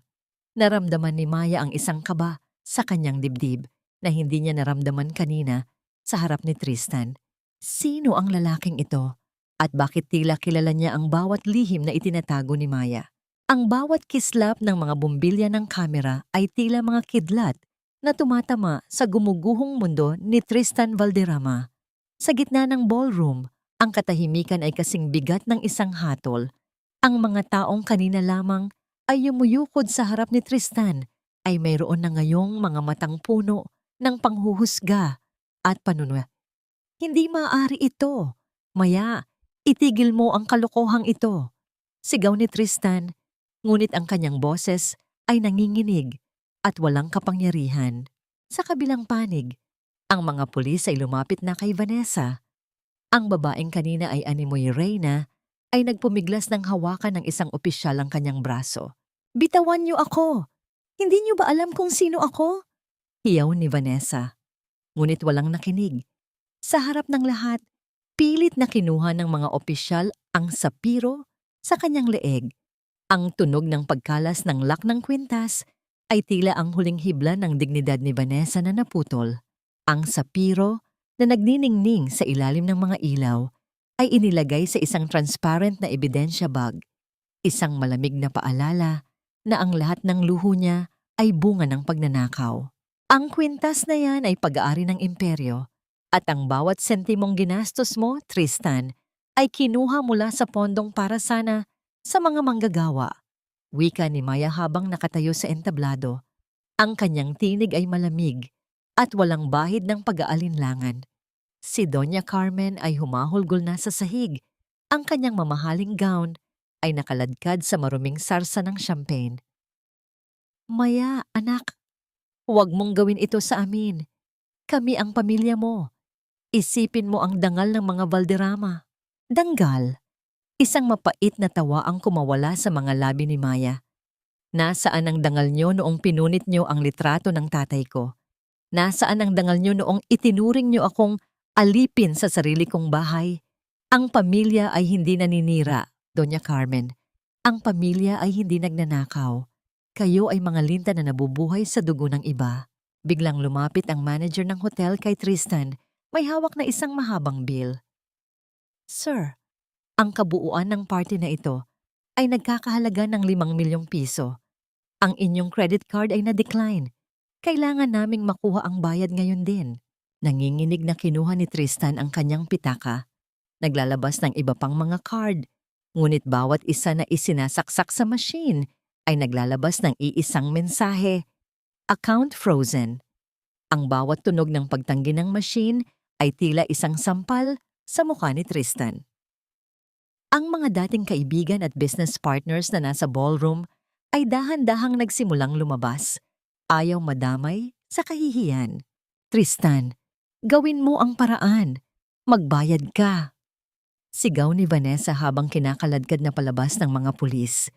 Speaker 1: Naramdaman ni Maya ang isang kaba sa kanyang dibdib na hindi niya naramdaman kanina sa harap ni Tristan. Sino ang lalaking ito? At bakit tila kilala niya ang bawat lihim na itinatago ni Maya? Ang bawat kislap ng mga bumbilya ng kamera ay tila mga kidlat na tumatama sa gumuguhong mundo ni Tristan Valderrama. Sa gitna ng ballroom, ang katahimikan ay kasing bigat ng isang hatol. Ang mga taong kanina lamang ay yumuyukod sa harap ni Tristan ay mayroon na ngayong mga matang puno ng panghuhusga at panunwa. Hindi maaari ito. Maya, itigil mo ang kalokohang ito. Sigaw ni Tristan, ngunit ang kanyang boses ay nanginginig at walang kapangyarihan. Sa kabilang panig, ang mga pulis ay lumapit na kay Vanessa. Ang babaeng kanina ay animoy Reyna ay nagpumiglas ng hawakan ng isang opisyal ang kanyang braso. Bitawan niyo ako! Hindi niyo ba alam kung sino ako? Hiyaw ni Vanessa. Ngunit walang nakinig. Sa harap ng lahat, pilit na kinuha ng mga opisyal ang sapiro sa kanyang leeg. Ang tunog ng pagkalas ng lock ng kwintas ay tila ang huling hibla ng dignidad ni Vanessa na naputol. Ang sapiro na nagniningning sa ilalim ng mga ilaw ay inilagay sa isang transparent na ebidensya bag. Isang malamig na paalala na ang lahat ng luho niya ay bunga ng pagnanakaw. Ang kwintas na yan ay pag-aari ng imperyo at ang bawat sentimong ginastos mo, Tristan, ay kinuha mula sa pondong para sana sa mga manggagawa. Wika ni Maya habang nakatayo sa entablado. Ang kanyang tinig ay malamig at walang bahid ng pag-aalinlangan. Si Doña Carmen ay humahulgol na sa sahig. Ang kanyang mamahaling gown ay nakaladkad sa maruming sarsa ng champagne. Maya, anak, huwag mong gawin ito sa amin. Kami ang pamilya mo. Isipin mo ang dangal ng mga Valderrama. Danggal? Isang mapait na tawa ang kumawala sa mga labi ni Maya. Nasaan ang dangal niyo noong pinunit niyo ang litrato ng tatay ko? Nasaan ang dangal niyo noong itinuring niyo akong alipin sa sarili kong bahay? Ang pamilya ay hindi naninira, Doña Carmen. Ang pamilya ay hindi nagnanakaw. Kayo ay mga linta na nabubuhay sa dugo ng iba. Biglang lumapit ang manager ng hotel kay Tristan. May hawak na isang mahabang bill. Sir, ang kabuuan ng party na ito ay nagkakahalaga ng 5 milyong piso. Ang inyong credit card ay na-decline. Kailangan naming makuha ang bayad ngayon din. Nanginginig na kinuha ni Tristan ang kanyang pitaka. Naglalabas ng iba pang mga card. Ngunit bawat isa na isinasaksak sa machine ay naglalabas ng iisang mensahe. Account frozen. Ang bawat tunog ng pagtanggi ng machine ay tila isang sampal sa mukha ni Tristan. Ang mga dating kaibigan at business partners na nasa ballroom ay dahan-dahang nagsimulang lumabas. Ayaw madamay sa kahihiyan. Tristan, gawin mo ang paraan. Magbayad ka. Sigaw ni Vanessa habang kinakaladkad na palabas ng mga pulis.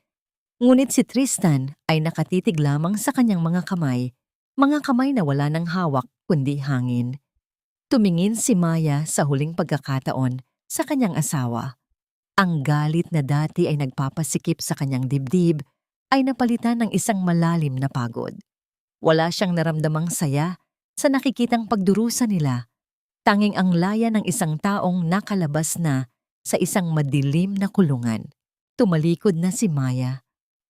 Speaker 1: Ngunit si Tristan ay nakatitig lamang sa kanyang mga kamay na wala ng hawak kundi hangin. Tumingin si Maya sa huling pagkakataon sa kanyang asawa. Ang galit na dati ay nagpapasikip sa kanyang dibdib ay napalitan ng isang malalim na pagod. Wala siyang naramdamang saya sa nakikitang pagdurusa nila. Tanging ang laya ng isang taong nakalabas na sa isang madilim na kulungan. Tumalikod na si Maya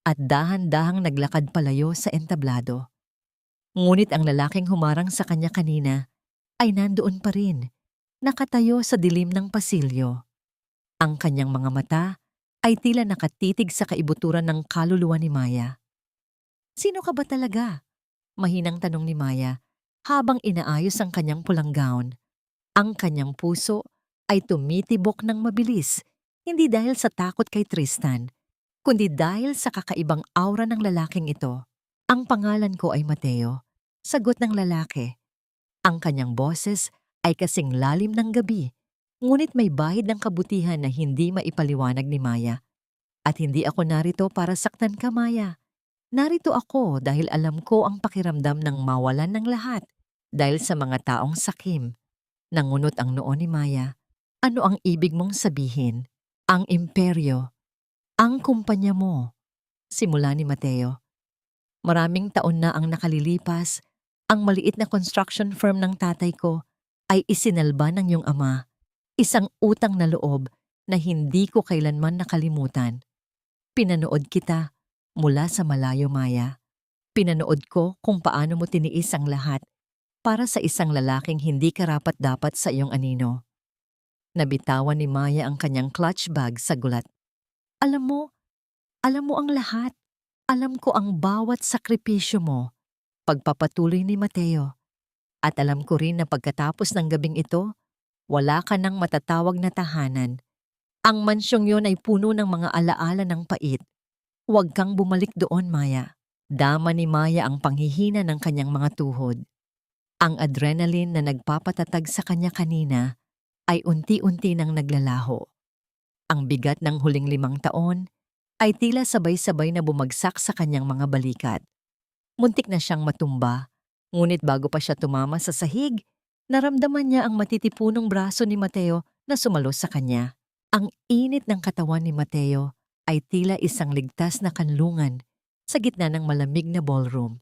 Speaker 1: at dahan-dahang naglakad palayo sa entablado. Ngunit ang lalaking humarang sa kanya kanina ay nandoon pa rin, nakatayo sa dilim ng pasilyo. Ang kanyang mga mata ay tila nakatitig sa kaibuturan ng kaluluwa ni Maya. Sino ka ba talaga? Mahinang tanong ni Maya habang inaayos ang kanyang pulang gown. Ang kanyang puso ay tumitibok ng mabilis, hindi dahil sa takot kay Tristan, kundi dahil sa kakaibang aura ng lalaking ito. Ang pangalan ko ay Mateo, sagot ng lalaki. Ang kanyang boses ay kasing lalim ng gabi, ngunit may bahid ng kabutihan na hindi maipaliwanag ni Maya. At hindi ako narito para saktan ka, Maya. Narito ako dahil alam ko ang pakiramdam ng mawalan ng lahat dahil sa mga taong sakim. Nangunot ang noo ni Maya. Ano ang ibig mong sabihin? Ang imperyo. Ang kumpanya mo. Simula ni Mateo. Maraming taon na ang nakalilipas. Ang maliit na construction firm ng tatay ko ay isinalba ng iyong ama. Isang utang na loob na hindi ko kailanman nakalimutan. Pinanood kita mula sa malayo, Maya. Pinanood ko kung paano mo tiniis ang lahat para sa isang lalaking hindi karapat-dapat sa iyong anino. Nabitawan ni Maya ang kanyang clutch bag sa gulat. Alam mo ang lahat. Alam ko ang bawat sakripisyo mo. Pagpapatuloy ni Mateo. At alam ko rin na pagkatapos ng gabing ito, wala ka ng matatawag na tahanan. Ang mansyong yon ay puno ng mga alaala ng pait. Huwag kang bumalik doon, Maya. Dama ni Maya ang panghihina ng kanyang mga tuhod. Ang adrenaline na nagpapatatag sa kanya kanina ay unti-unti nang naglalaho. Ang bigat ng huling 5 taon ay tila sabay-sabay na bumagsak sa kanyang mga balikat. Muntik na siyang matumba, ngunit bago pa siya tumama sa sahig, naramdaman niya ang matitipunong braso ni Mateo na sumalo sa kanya. Ang init ng katawan ni Mateo ay tila isang ligtas na kanlungan sa gitna ng malamig na ballroom.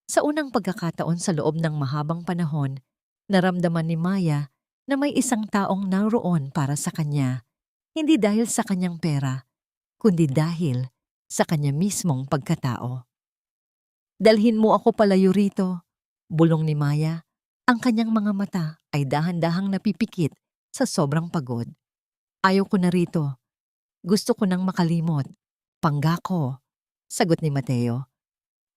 Speaker 1: Sa unang pagkakataon sa loob ng mahabang panahon, naramdaman ni Maya na may isang taong naroon para sa kanya, hindi dahil sa kanyang pera, kundi dahil sa kanya mismong pagkatao. Dalhin mo ako palayo rito, bulong ni Maya. Ang kanyang mga mata ay dahan-dahang napipikit sa sobrang pagod. Ayaw ko na rito. Gusto ko nang makalimot. Pangako, sagot ni Mateo.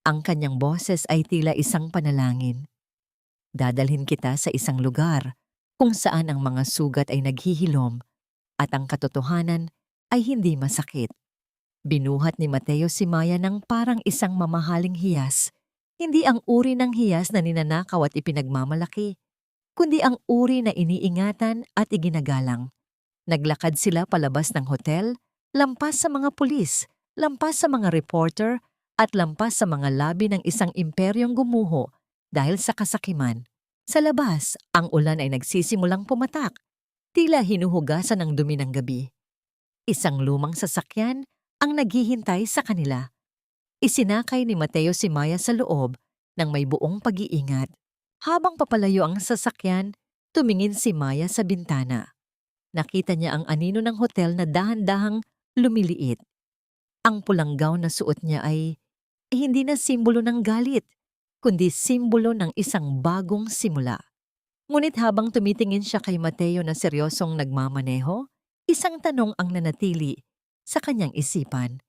Speaker 1: Ang kanyang boses ay tila isang panalangin. Dadalhin kita sa isang lugar kung saan ang mga sugat ay naghihilom at ang katotohanan ay hindi masakit. Binuhat ni Mateo si Maya ng parang isang mamahaling hiyas. Hindi ang uri ng hiyas na ninanakaw at ipinagmamalaki, kundi ang uri na iniingatan at iginagalang. Naglakad sila palabas ng hotel, lampas sa mga pulis, lampas sa mga reporter, at lampas sa mga labi ng isang imperyong gumuho dahil sa kasakiman. Sa labas, ang ulan ay nagsisimulang pumatak, tila hinuhugasan ng dumi ng gabi. Isang lumang sasakyan ang naghihintay sa kanila. Isinakay ni Mateo si Maya sa loob ng may buong pag-iingat. Habang papalayo ang sasakyan, tumingin si Maya sa bintana. Nakita niya ang anino ng hotel na dahan-dahang lumiliit. Ang pulang gown na suot niya ay hindi na simbolo ng galit, kundi simbolo ng isang bagong simula. Ngunit habang tumitingin siya kay Mateo na seryosong nagmamaneho, isang tanong ang nanatili sa kanyang isipan.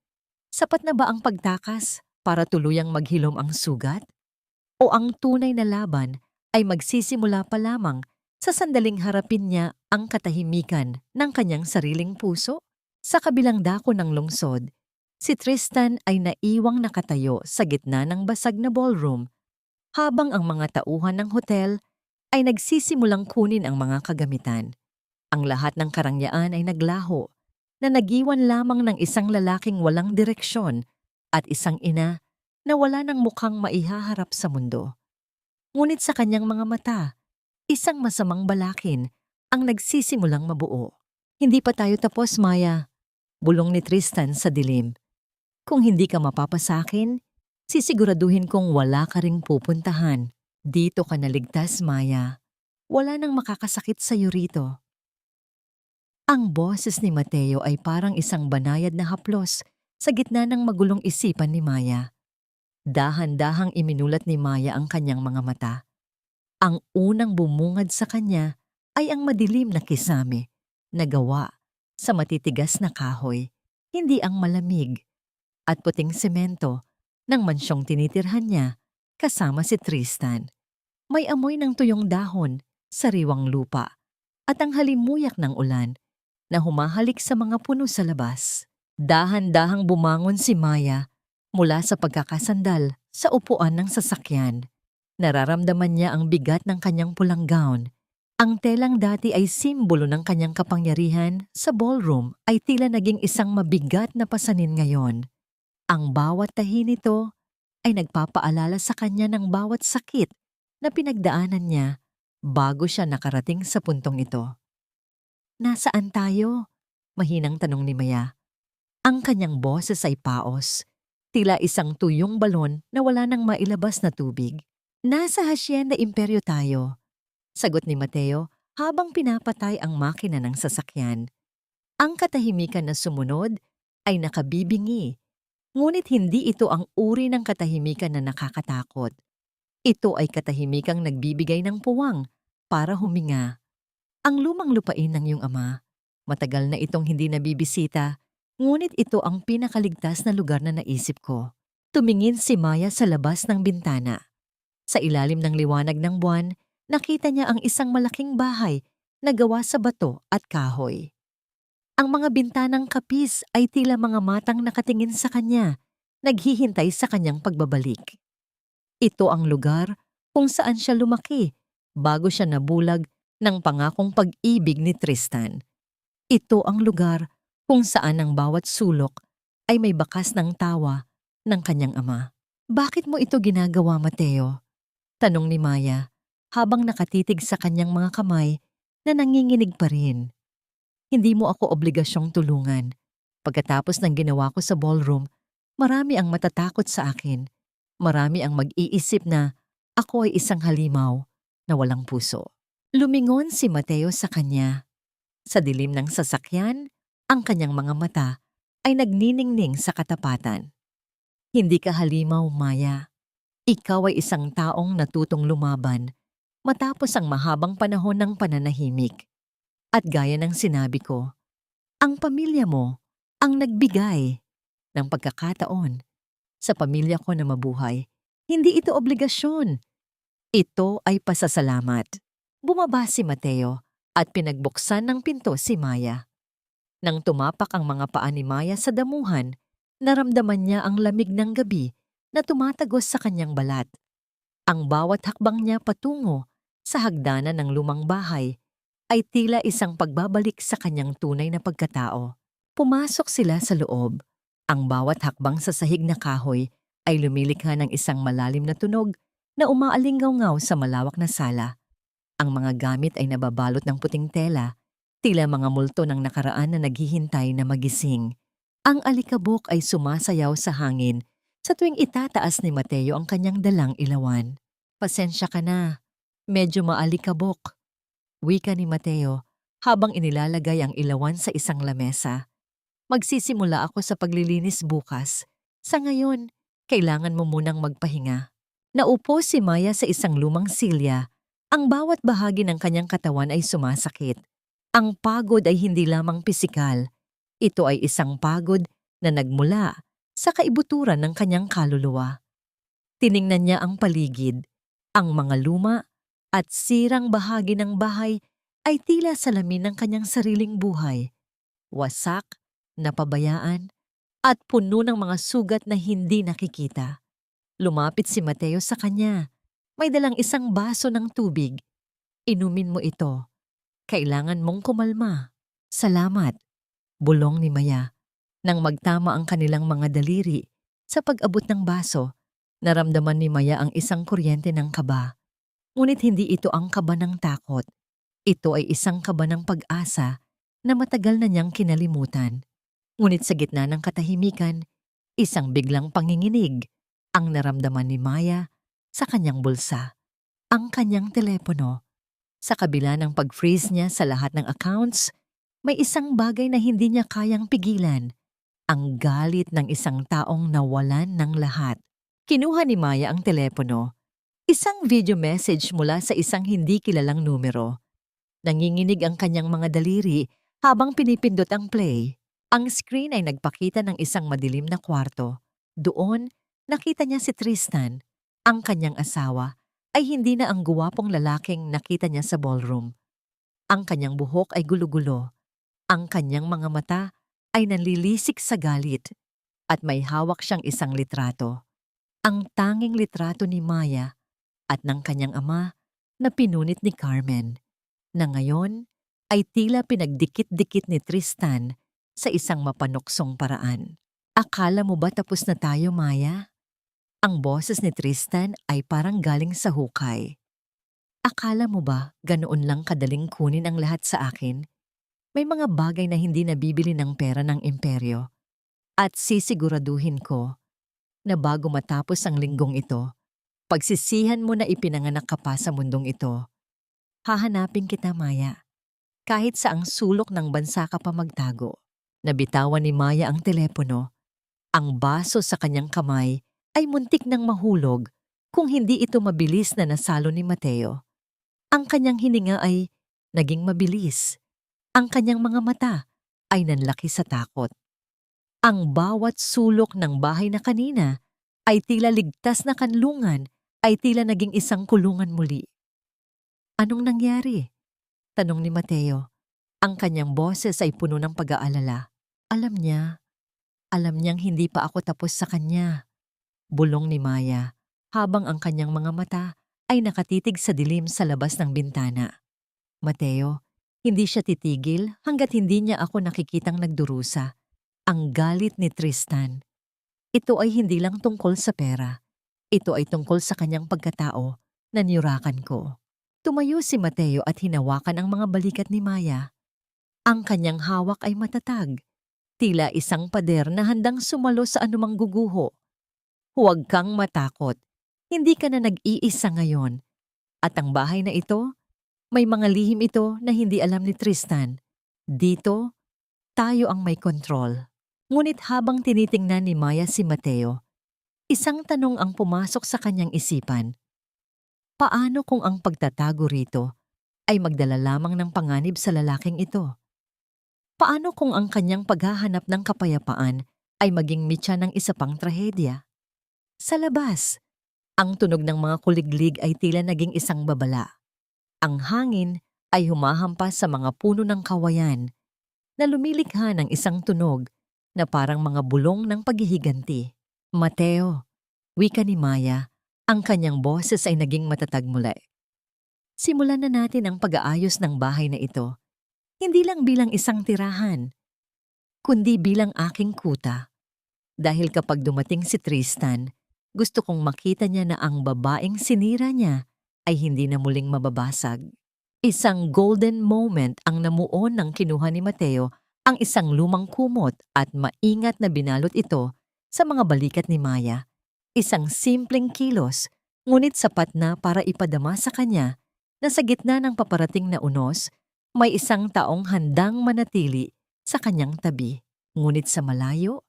Speaker 1: Sapat na ba ang pagtakas para tuluyang maghilom ang sugat? O ang tunay na laban ay magsisimula pa lamang sa sandaling harapin niya ang katahimikan ng kanyang sariling puso. Sa kabilang dako ng lungsod, si Tristan ay naiwang nakatayo sa gitna ng basag na ballroom habang ang mga tauhan ng hotel ay nagsisimulang kunin ang mga kagamitan. Ang lahat ng karangyaan ay naglaho na nagiwan lamang ng isang lalaking walang direksyon at isang ina na wala ng mukhang maihaharap sa mundo. Ngunit sa kanyang mga mata, isang masamang balakin ang nagsisimulang mabuo. Hindi pa tayo tapos, Maya. Bulong ni Tristan sa dilim. Kung hindi ka mapapasakin, sisiguraduhin kong wala ka ring pupuntahan. Dito ka naligtas, Maya. Wala nang makakasakit sa'yo rito. Ang boses ni Mateo ay parang isang banayad na haplos sa gitna ng magulong isipan ni Maya. Dahan-dahang iminulat ni Maya ang kanyang mga mata. Ang unang bumungad sa kanya ay ang madilim na kisame na gawa sa matitigas na kahoy, hindi ang malamig at puting semento ng mansyong tinitirhan niya kasama si Tristan. May amoy ng tuyong dahon, sariwang lupa at ang halimuyak ng ulan na humahalik sa mga puno sa labas. Dahan-dahang bumangon si Maya mula sa pagkakasandal sa upuan ng sasakyan. Nararamdaman niya ang bigat ng kanyang pulang gown. Ang telang dati ay simbolo ng kanyang kapangyarihan sa ballroom ay tila naging isang mabigat na pasanin ngayon. Ang bawat tahi nito ay nagpapaalala sa kanya ng bawat sakit na pinagdaanan niya bago siya nakarating sa puntong ito. Nasaan tayo? Mahinang tanong ni Maya. Ang kanyang boses ay paos, tila isang tuyong balon na wala nang mailabas na tubig. Nasa Hacienda Imperyo tayo, sagot ni Mateo habang pinapatay ang makina ng sasakyan. Ang katahimikan na sumunod ay nakabibingi, ngunit hindi ito ang uri ng katahimikan na nakakatakot. Ito ay katahimikang nagbibigay ng puwang para huminga. Ang lumang lupain ng iyong ama, matagal na itong hindi nabibisita, ngunit ito ang pinakaligtas na lugar na naisip ko. Tumingin si Maya sa labas ng bintana. Sa ilalim ng liwanag ng buwan, nakita niya ang isang malaking bahay na gawa sa bato at kahoy. Ang mga bintanang kapis ay tila mga matang nakatingin sa kanya, naghihintay sa kanyang pagbabalik. Ito ang lugar kung saan siya lumaki bago siya nabulag ng pangakong pag-ibig ni Tristan. Ito ang lugar kung saan ang bawat sulok ay may bakas ng tawa ng kanyang ama. Bakit mo ito ginagawa, Mateo? Tanong ni Maya habang nakatitig sa kanyang mga kamay na nanginginig pa rin. Hindi mo ako obligasyong tulungan. Pagkatapos ng ginawa ko sa ballroom, marami ang matatakot sa akin. Marami ang mag-iisip na ako ay isang halimaw na walang puso. Lumingon si Mateo sa kanya. Sa dilim ng sasakyan, ang kanyang mga mata ay nagniningning sa katapatan. Hindi ka halimaw, Maya. Ikaw ay isang taong natutong lumaban matapos ang mahabang panahon ng pananahimik. At gaya ng sinabi ko, ang pamilya mo ang nagbigay ng pagkakataon sa pamilya ko na mabuhay. Hindi ito obligasyon. Ito ay pasasalamat. Bumaba si Mateo at pinagbuksan ng pinto si Maya. Nang tumapak ang mga paa ni Maya sa damuhan, naramdaman niya ang lamig ng gabi na tumatagos sa kanyang balat. Ang bawat hakbang niya patungo sa hagdanan ng lumang bahay ay tila isang pagbabalik sa kanyang tunay na pagkatao. Pumasok sila sa loob. Ang bawat hakbang sa sahig na kahoy ay lumilikha ng isang malalim na tunog na umaalingaw-ngaw sa malawak na sala. Ang mga gamit ay nababalot ng puting tela, tila mga multo ng nakaraan na naghihintay na magising. Ang alikabok ay sumasayaw sa hangin sa tuwing itataas ni Mateo ang kanyang dalang ilawan. Pasensya ka na, medyo maalikabok, wika ni Mateo habang inilalagay ang ilawan sa isang lamesa. Magsisimula ako sa paglilinis bukas. Sa ngayon, kailangan mo munang magpahinga. Naupo si Maya sa isang lumang silya. Ang bawat bahagi ng kanyang katawan ay sumasakit. Ang pagod ay hindi lamang pisikal. Ito ay isang pagod na nagmula sa kaibuturan ng kanyang kaluluwa. Tiningnan niya ang paligid, ang mga luma at sirang bahagi ng bahay ay tila salamin ng kanyang sariling buhay. Wasak, napabayaan, at puno ng mga sugat na hindi nakikita. Lumapit si Mateo sa kanya. May dalang isang baso ng tubig. Inumin mo ito. Kailangan mong kumalma. Salamat, bulong ni Maya. Nang magtama ang kanilang mga daliri sa pag-abot ng baso, naramdaman ni Maya ang isang kuryente ng kaba. Ngunit hindi ito ang kaba ng takot. Ito ay isang kaba ng pag-asa na matagal na niyang kinalimutan. Ngunit sa gitna ng katahimikan, isang biglang panginginig ang naramdaman ni Maya sa kanyang bulsa. Ang kanyang telepono. Sa kabila ng pag-freeze niya sa lahat ng accounts, may isang bagay na hindi niya kayang pigilan. Ang galit ng isang taong nawalan ng lahat. Kinuha ni Maya ang telepono. Isang video message mula sa isang hindi kilalang numero. Nanginginig ang kanyang mga daliri habang pinipindot ang play. Ang screen ay nagpakita ng isang madilim na kwarto. Doon, nakita niya si Tristan. Ang kanyang asawa ay hindi na ang guwapong lalaking nakita niya sa ballroom. Ang kanyang buhok ay gulo-gulo. Ang kanyang mga mata ay nanlilisik sa galit at may hawak siyang isang litrato. Ang tanging litrato ni Maya at ng kanyang ama na pinunit ni Carmen, na ngayon ay tila pinagdikit-dikit ni Tristan sa isang mapanuksong paraan. Akala mo ba tapos na tayo, Maya? Ang boses ni Tristan ay parang galing sa hukay. Akala mo ba ganoon lang kadaling kunin ang lahat sa akin? May mga bagay na hindi nabibili ng pera ng imperyo. At sisiguraduhin ko na bago matapos ang linggong ito, pagsisihan mo na ipinanganak ka pa sa mundong ito. Hahanapin kita, Maya. Kahit sa ang sulok ng bansa ka pa magtago. Nabitawan ni Maya ang telepono. Ang baso sa kanyang kamay ay muntik nang mahulog kung hindi ito mabilis na nasalo ni Mateo. Ang kanyang hininga ay naging mabilis. Ang kanyang mga mata ay nanlaki sa takot. Ang bawat sulok ng bahay na kanina ay tila ligtas na kanlungan ay tila naging isang kulungan muli. Anong nangyari? Tanong ni Mateo. Ang kanyang boses ay puno ng pag-aalala. Alam niyang hindi pa ako tapos sa kanya. Bulong ni Maya habang ang kanyang mga mata ay nakatitig sa dilim sa labas ng bintana. Mateo, hindi siya titigil hanggat hindi niya ako nakikitang nagdurusa. Ang galit ni Tristan. Ito ay hindi lang tungkol sa pera. Ito ay tungkol sa kanyang pagkatao na niyurakan ko. Tumayo si Mateo at hinawakan ang mga balikat ni Maya. Ang kanyang hawak ay matatag. Tila isang pader na handang sumalo sa anumang guguho. Huwag kang matakot. Hindi ka na nag-iisa ngayon. At ang bahay na ito, may mga lihim ito na hindi alam ni Tristan. Dito, tayo ang may kontrol. Ngunit habang tinitingnan ni Maya si Mateo, isang tanong ang pumasok sa kanyang isipan. Paano kung ang pagtatago rito ay magdala lamang ng panganib sa lalaking ito? Paano kung ang kanyang paghahanap ng kapayapaan ay maging mitya ng isa pang trahedya? Sa labas, ang tunog ng mga kuliglig ay tila naging isang babala. Ang hangin ay humahampas sa mga puno ng kawayan na lumilikha ng isang tunog na parang mga bulong ng paghihiganti. Mateo, wika ni Maya, ang kanyang boses ay naging matatag muli. Simulan na natin ang pag-aayos ng bahay na ito. Hindi lang bilang isang tirahan, kundi bilang aking kuta. Dahil kapag dumating si Tristan, gusto kong makita niya na ang babaeng sinira niya ay hindi na muling mababasag. Isang golden moment ang namuon ng kinuha ni Mateo, ang isang lumang kumot at maingat na binalot ito sa mga balikat ni Maya. Isang simpleng kilos, ngunit sapat na para ipadama sa kanya na sa gitna ng paparating na unos, may isang taong handang manatili sa kanyang tabi. Ngunit sa malayo,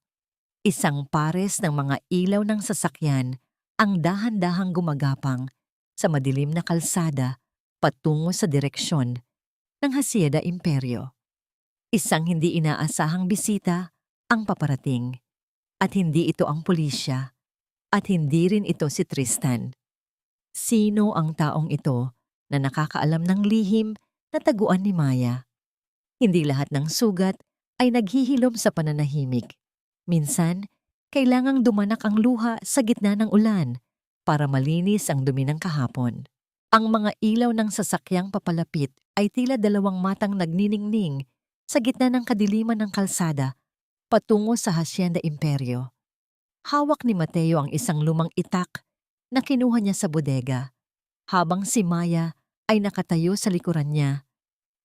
Speaker 1: isang pares ng mga ilaw ng sasakyan ang dahan-dahang gumagapang sa madilim na kalsada patungo sa direksyon ng Hacienda Imperio. Isang hindi inaasahang bisita ang paparating at hindi ito ang pulisya at hindi rin ito si Tristan. Sino ang taong ito na nakakaalam ng lihim na taguan ni Maya. Hindi lahat ng sugat ay naghihilom sa pananahimik. Minsan, kailangang dumanak ang luha sa gitna ng ulan para malinis ang dumi ng kahapon. Ang mga ilaw ng sasakyang papalapit ay tila dalawang matang nagniningning sa gitna ng kadiliman ng kalsada patungo sa Hacienda Imperio. Hawak ni Mateo ang isang lumang itak na kinuha niya sa bodega, habang si Maya ay nakatayo sa likuran niya.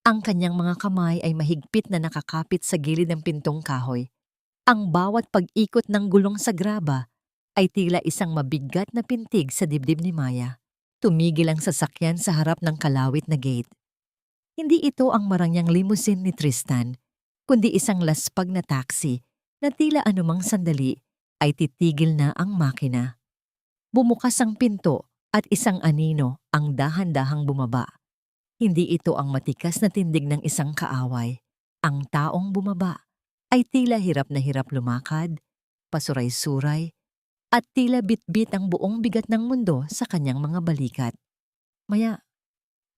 Speaker 1: Ang kanyang mga kamay ay mahigpit na nakakapit sa gilid ng pintong kahoy. Ang bawat pag-ikot ng gulong sa graba ay tila isang mabigat na pintig sa dibdib ni Maya. Tumigil ang sasakyan sa harap ng kalawit na gate. Hindi ito ang marangyang limousine ni Tristan, kundi isang laspag na taxi na tila anumang sandali ay titigil na ang makina. Bumukas ang pinto at isang anino ang dahan-dahang bumaba. Hindi ito ang matikas na tindig ng isang kaaway. Ang taong bumaba ay tila hirap na hirap lumakad, pasuray-suray, at tila bitbit ang buong bigat ng mundo sa kanyang mga balikat. Maya,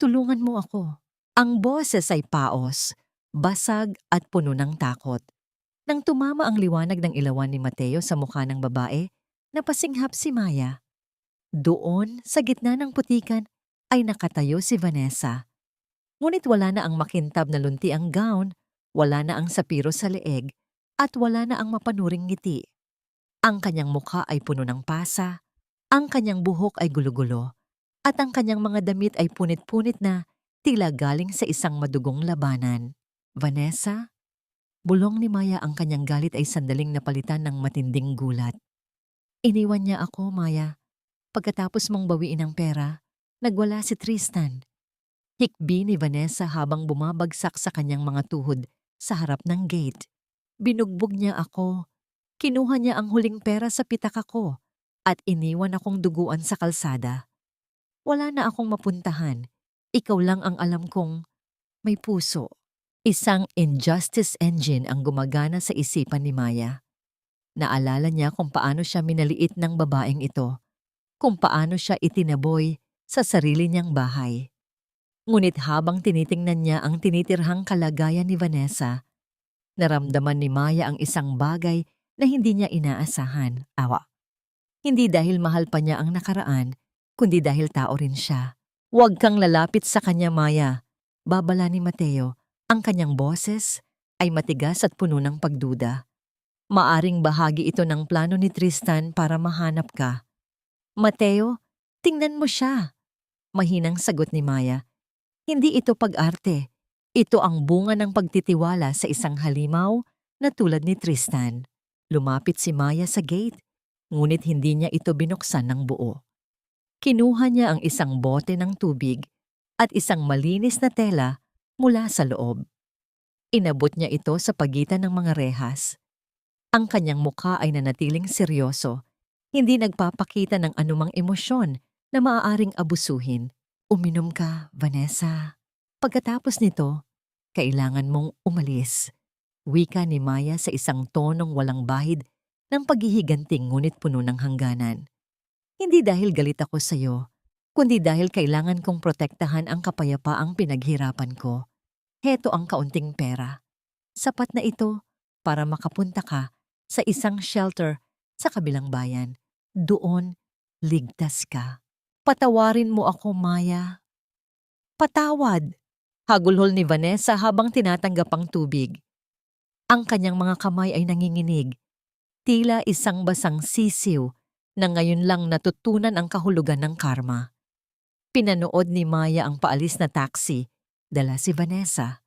Speaker 1: tulungan mo ako. Ang boses ay paos, basag at puno ng takot. Nang tumama ang liwanag ng ilawan ni Mateo sa mukha ng babae, napasinghap si Maya. Doon, sa gitna ng putikan, ay nakatayo si Vanessa. Ngunit wala na ang makintab na lunti ang gown, wala na ang sapiro sa leeg, at wala na ang mapanuring ngiti. Ang kanyang mukha ay puno ng pasa, ang kanyang buhok ay gulo-gulo, at ang kanyang mga damit ay punit-punit na tila galing sa isang madugong labanan. Vanessa? Bulong ni Maya. Ang kanyang galit ay sandaling napalitan ng matinding gulat. Iniwan niya ako, Maya. Pagkatapos mong bawiin ang pera, nagwala si Tristan. Hikbi ni Vanessa habang bumabagsak sa kanyang mga tuhod sa harap ng gate. Binugbog niya ako. Kinuha niya ang huling pera sa pitaka ko at iniwan akong duguan sa kalsada. Wala na akong mapuntahan. Ikaw lang ang alam kong may puso. Isang injustice engine ang gumagana sa isipan ni Maya. Naalala niya kung paano siya minaliit ng babaeng ito, kung paano siya itinaboy sa sarili niyang bahay. Ngunit habang tinitingnan niya ang tinitirhang kalagayan ni Vanessa, naramdaman ni Maya ang isang bagay na hindi niya inaasahan. Awa. Hindi dahil mahal pa niya ang nakaraan, kundi dahil tao rin siya. Huwag kang lalapit sa kanya, Maya. Babala ni Mateo. Ang kanyang boses ay matigas at puno ng pagduda. Maaring bahagi ito ng plano ni Tristan para mahanap ka. Mateo, tingnan mo siya. Mahinang sagot ni Maya. Hindi ito pag-arte. Ito ang bunga ng pagtitiwala sa isang halimaw na tulad ni Tristan. Lumapit si Maya sa gate, ngunit hindi niya ito binuksan ng buo. Kinuha niya ang isang bote ng tubig at isang malinis na tela mula sa loob. Inabot niya ito sa pagitan ng mga rehas. Ang kanyang mukha ay nanatiling seryoso, hindi nagpapakita ng anumang emosyon na maaaring abusuhin. Uminom ka, Vanessa. Pagkatapos nito, kailangan mong umalis. Wika ni Maya sa isang tonong walang bahid ng paghihiganting ngunit puno ng hangganan. Hindi dahil galit ako sa iyo, kundi dahil kailangan kong protektahan ang kapayapaang pinaghirapan ko. Heto ang kaunting pera. Sapat na ito para makapunta ka sa isang shelter sa kabilang bayan. Doon, ligtas ka. Patawarin mo ako, Maya. Patawad! Hagulhol ni Vanessa habang tinatanggap ang tubig. Ang kanyang mga kamay ay nanginginig. Tila isang basang sisiw na ngayon lang natutunan ang kahulugan ng karma. Pinanood ni Maya ang paalis na taxi, dala si Vanessa.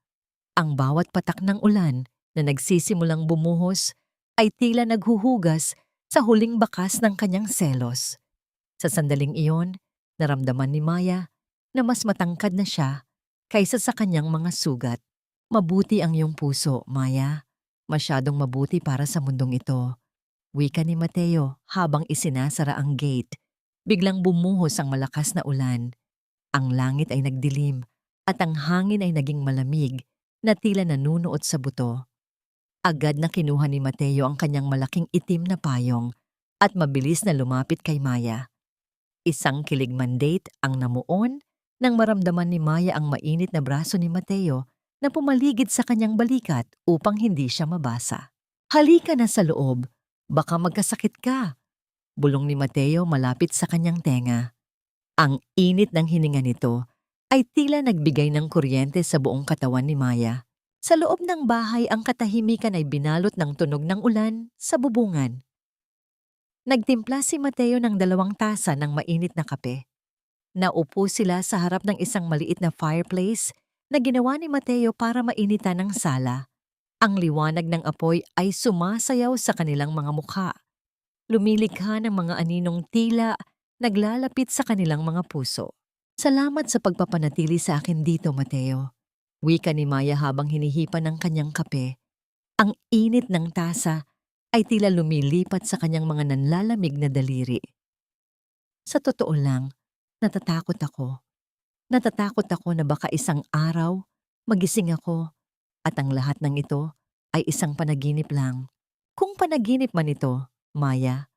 Speaker 1: Ang bawat patak ng ulan na nagsisimulang bumuhos ay tila naghuhugas sa huling bakas ng kanyang selos. Sa sandaling iyon, naramdaman ni Maya na mas matangkad na siya kaysa sa kanyang mga sugat. Mabuti ang iyong puso, Maya. Masyadong mabuti para sa mundong ito. Wika ni Mateo habang isinasara ang gate. Biglang bumuhos ang malakas na ulan. Ang langit ay nagdilim at ang hangin ay naging malamig na tila nanunuot sa buto. Agad na kinuha ni Mateo ang kanyang malaking itim na payong at mabilis na lumapit kay Maya. Isang kilig mandate ang namuon nang maramdaman ni Maya ang mainit na braso ni Mateo na pumaligid sa kanyang balikat upang hindi siya mabasa. "Halika na sa loob, baka magkasakit ka," bulong ni Mateo malapit sa kanyang tenga. Ang init ng hininga nito ay tila nagbigay ng kuryente sa buong katawan ni Maya. Sa loob ng bahay ang katahimikan ay binalot ng tunog ng ulan sa bubungan. Nagtimpla si Mateo ng 2 tasa ng mainit na kape. Naupo sila sa harap ng isang maliit na fireplace na ginawa ni Mateo para mainitan ang sala. Ang liwanag ng apoy ay sumasayaw sa kanilang mga mukha. Lumilikha ng mga aninong tila naglalapit sa kanilang mga puso. "Salamat sa pagpapanatili sa akin dito, Mateo," wika ni Maya habang hinihipan ng kanyang kape. Ang init ng tasa ay tila lumilipat sa kanyang mga nanlalamig na daliri. "Sa totoo lang, natatakot ako. Natatakot ako na baka isang araw, magising ako at ang lahat ng ito ay isang panaginip lang. Kung panaginip man ito, Maya,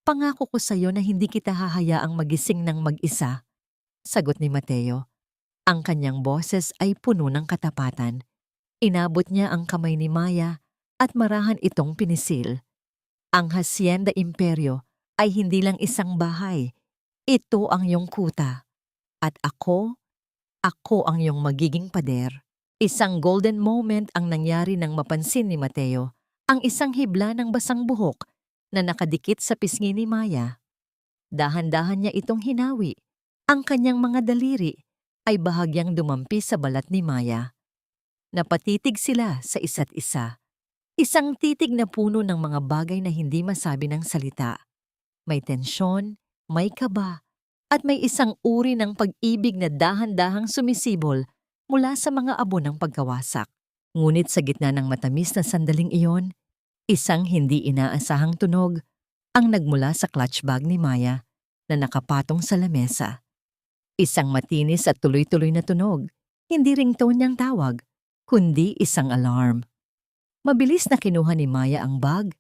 Speaker 1: pangako ko sa iyo na hindi kita hahayaang magising ng mag-isa," sagot ni Mateo. Ang kanyang boses ay puno ng katapatan. Inabot niya ang kamay ni Maya at marahan itong pinisil. "Ang Hacienda Imperyo ay hindi lang isang bahay. Ito ang iyong kuta. At ako ang iyong magiging pader." Isang golden moment ang nangyari nang mapansin ni Mateo ang isang hibla ng basang buhok na nakadikit sa pisngi ni Maya. Dahan-dahan niya itong hinawi. Ang kanyang mga daliri ay bahagyang dumampi sa balat ni Maya. Napatitig sila sa isa't isa. Isang titig na puno ng mga bagay na hindi masabi ng salita. May tensyon, may kaba, at may isang uri ng pag-ibig na dahan-dahang sumisibol mula sa mga abo ng pagkawasak. Ngunit sa gitna ng matamis na sandaling iyon, isang hindi inaasahang tunog ang nagmula sa clutch bag ni Maya na nakapatong sa lamesa. Isang matinis at tuloy-tuloy na tunog, hindi ringtone niyang tawag, kundi isang alarm. Mabilis na kinuha ni Maya ang bag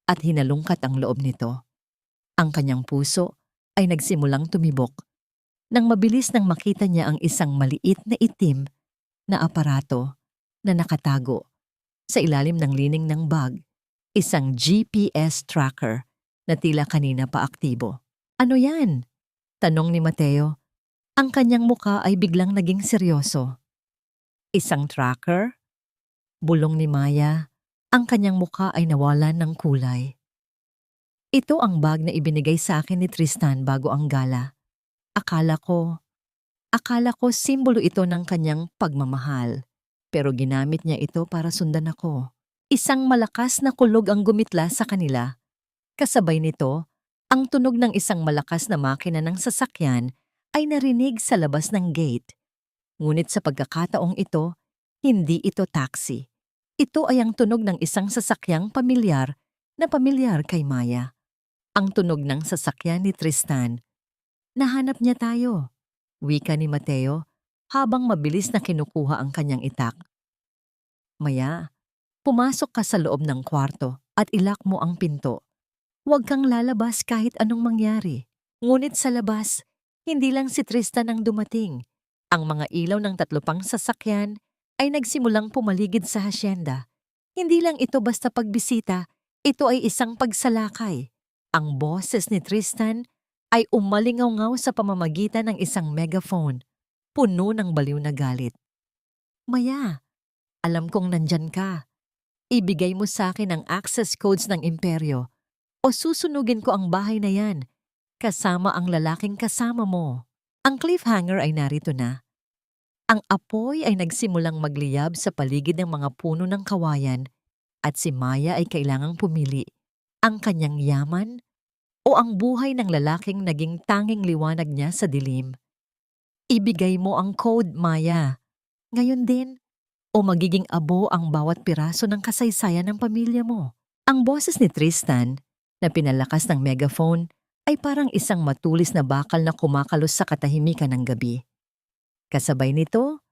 Speaker 1: at hinalungkat ang loob nito. Ang kanyang puso ay nagsimulang tumibok nang mabilis nang makita niya ang isang maliit na itim na aparato na nakatago sa ilalim ng lining ng bag, isang GPS tracker na tila kanina pa aktibo. "Ano yan?" tanong ni Mateo. Ang kanyang muka ay biglang naging seryoso. "Isang tracker?" bulong ni Maya. Ang kanyang muka ay nawalan ng kulay. "Ito ang bag na ibinigay sa akin ni Tristan bago ang gala. Akala ko simbolo ito ng kanyang pagmamahal. Pero ginamit niya ito para sundan ako." Isang malakas na kulog ang gumitla sa kanila. Kasabay nito, ang tunog ng isang malakas na makina ng sasakyan ay narinig sa labas ng gate. Ngunit sa pagkakataong ito, hindi ito taxi. Ito ay ang tunog ng isang sasakyang pamilyar na pamilyar kay Maya. Ang tunog ng sasakyan ni Tristan. "Nahanap niya tayo," wika ni Mateo habang mabilis na kinukuha ang kanyang itak. "Maya, pumasok ka sa loob ng kwarto at ilak mo ang pinto. Huwag kang lalabas kahit anong mangyari." Ngunit sa labas, hindi lang si Tristan ang dumating. Ang mga ilaw ng 3 pang sasakyan ay nagsimulang pumaligid sa hasyenda. Hindi lang ito basta pagbisita, ito ay isang pagsalakay. Ang boses ni Tristan ay umalingaw-ngaw sa pamamagitan ng isang megaphone, puno ng baliw na galit. "Maya, alam kong nandyan ka. Ibigay mo sa akin ang access codes ng imperyo o susunugin ko ang bahay na yan, kasama ang lalaking kasama mo." Ang cliffhanger ay narito na. Ang apoy ay nagsimulang magliyab sa paligid ng mga puno ng kawayan at si Maya ay kailangang pumili, ang kanyang yaman o ang buhay ng lalaking naging tanging liwanag niya sa dilim. "Ibigay mo ang code, Maya. Ngayon din, o magiging abo ang bawat piraso ng kasaysayan ng pamilya mo." Ang boses ni Tristan, na pinalakas ng megaphone, ay parang isang matulis na bakal na kumakalos sa katahimikan ng gabi. Kasabay nito,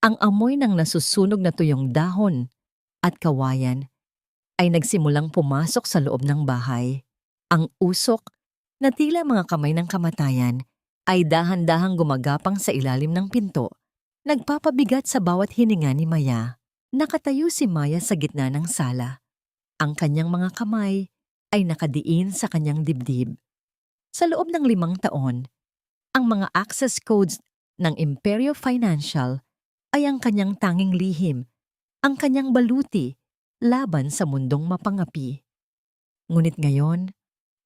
Speaker 1: ang amoy ng nasusunog na tuyong dahon at kawayan ay nagsimulang pumasok sa loob ng bahay. Ang usok na tila mga kamay ng kamatayan ay dahan-dahang gumagapang sa ilalim ng pinto, nagpapabigat sa bawat hininga ni Maya. Nakatayo si Maya sa gitna ng sala. Ang kanyang mga kamay ay nakadiin sa kanyang dibdib. Sa loob ng 5 taon, ang mga access codes ng Imperyo Financial ay ang kanyang tanging lihim, ang kanyang baluti laban sa mundong mapangapi. Ngunit ngayon,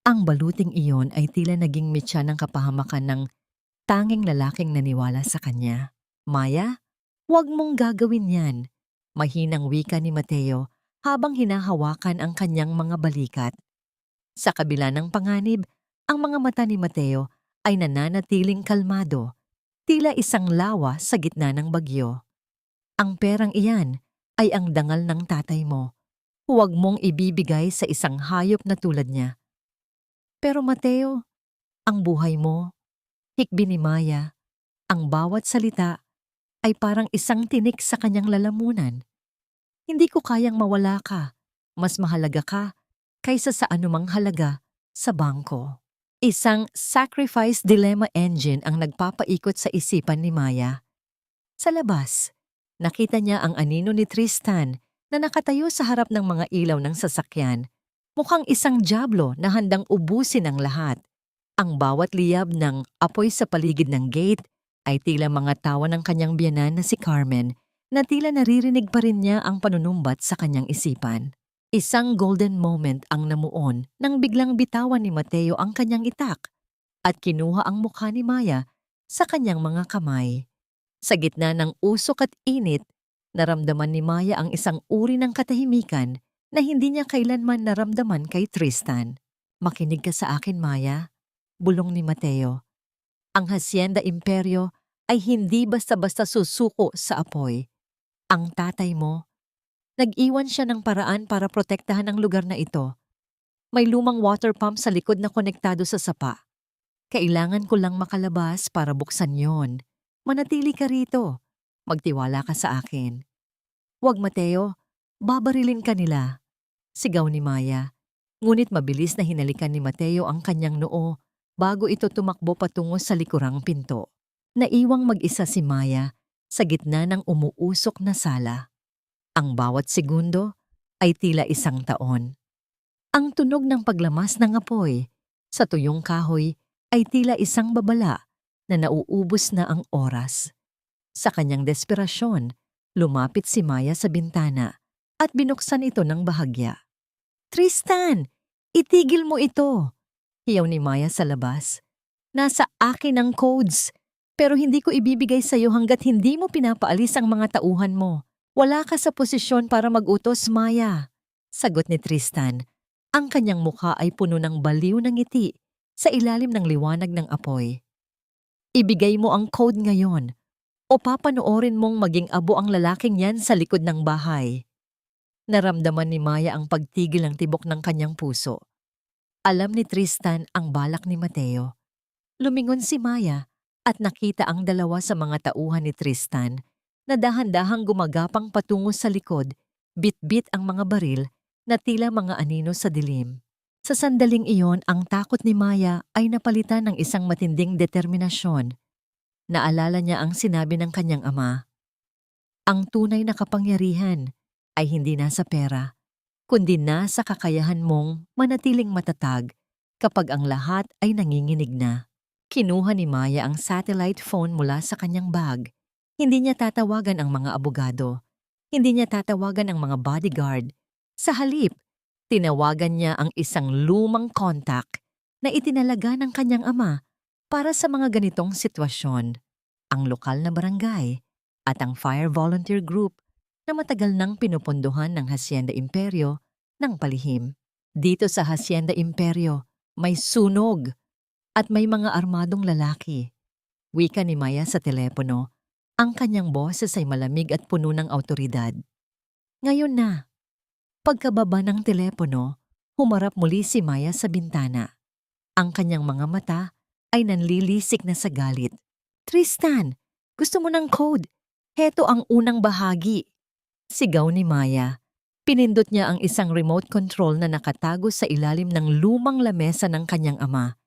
Speaker 1: ang baluting iyon ay tila naging mitya ng kapahamakan ng tanging lalaking naniwala sa kanya. Maya, huwag mong gagawin yan, mahinang wika ni Mateo habang hinahawakan ang kanyang mga balikat. Sa kabila ng panganib, ang mga mata ni Mateo ay nananatiling kalmado, tila isang lawa sa gitna ng bagyo. Ang perang iyan ay ang dangal ng tatay mo. Huwag mong ibibigay sa isang hayop na tulad niya. Pero Mateo, ang buhay mo, hikbi ni Maya, ang bawat salita ay parang isang tinik sa kanyang lalamunan. Hindi ko kayang mawala ka. Mas mahalaga ka kaysa sa anumang halaga sa bangko. Isang sacrifice dilemma engine ang nagpapaikot sa isipan ni Maya. Sa labas, nakita niya ang anino ni Tristan na nakatayo sa harap ng mga ilaw ng sasakyan. Mukhang isang dyablo na handang ubusin ang lahat. Ang bawat liyab ng apoy sa paligid ng gate ay tila mga tawa ng kanyang biyanan na si Carmen na tila naririnig pa rin niya ang panunumbat sa kanyang isipan. Isang golden moment ang namuon nang biglang bitawan ni Mateo ang kanyang itak at kinuha ang mukha ni Maya sa kanyang mga kamay. Sa gitna ng usok at init, naramdaman ni Maya ang isang uri ng katahimikan na hindi niya kailanman naramdaman kay Tristan. Makinig ka sa akin, Maya, bulong ni Mateo. Ang Hacienda Imperyo ay hindi basta-basta susuko sa apoy. Ang tatay mo, nag-iwan siya ng paraan para protektahan ang lugar na ito. May lumang water pump sa likod na konektado sa sapa. Kailangan ko lang makalabas para buksan yon. Manatili ka rito. Magtiwala ka sa akin. Huwag, Mateo, babarilin ka nila. Sigaw ni Maya. Ngunit mabilis na hinalikan ni Mateo ang kanyang noo bago ito tumakbo patungo sa likurang pinto. Naiwang mag-isa si Maya sa gitna ng umuusok na sala. Ang bawat segundo ay tila 1 taon. Ang tunog ng paglamas ng apoy sa tuyong kahoy ay tila isang babala na nauubos na ang oras. Sa kanyang desperasyon, lumapit si Maya sa bintana at binuksan ito ng bahagya. Tristan, itigil mo ito! Hiyaw ni Maya sa labas. Nasa akin ang codes, pero hindi ko ibibigay sa iyo hanggat hindi mo pinapaalis ang mga tauhan mo. Wala ka sa posisyon para mag-utos, Maya. Sagot ni Tristan. Ang kanyang mukha ay puno ng baliw ng ngiti sa ilalim ng liwanag ng apoy. Ibigay mo ang code ngayon o papanoorin mong maging abo ang lalaking yan sa likod ng bahay. Naramdaman ni Maya ang pagtigil ng tibok ng kanyang puso. Alam ni Tristan ang balak ni Mateo. Lumingon si Maya at nakita ang dalawa sa mga tauhan ni Tristan na dahan-dahang gumagapang patungo sa likod, bit-bit ang mga baril na tila mga anino sa dilim. Sa sandaling iyon, ang takot ni Maya ay napalitan ng isang matinding determinasyon. Naalala niya ang sinabi ng kanyang ama. Ang tunay na kapangyarihan ay hindi nasa pera, kundi nasa kakayahan mong manatiling matatag kapag ang lahat ay nanginginig na. Kinuha ni Maya ang satellite phone mula sa kanyang bag. Hindi niya tatawagan ang mga abogado. Hindi niya tatawagan ang mga bodyguard. Sa halip, tinawagan niya ang isang lumang contact na itinalaga ng kanyang ama para sa mga ganitong sitwasyon, ang lokal na barangay at ang fire volunteer group na matagal nang pinupunduhan ng Hacienda Imperyo ng palihim. Dito sa Hacienda Imperyo, may sunog at may mga armadong lalaki. Wika ni Maya sa telepono, ang kanyang boses ay malamig at puno ng awtoridad. Ngayon na. Pagkababa ng telepono, humarap muli si Maya sa bintana. Ang kanyang mga mata ay nanlilisik na sa galit. Tristan, gusto mo ng code? Heto ang unang bahagi. Sigaw ni Maya. Pinindot niya ang isang remote control na nakatago sa ilalim ng lumang lamesa ng kanyang ama.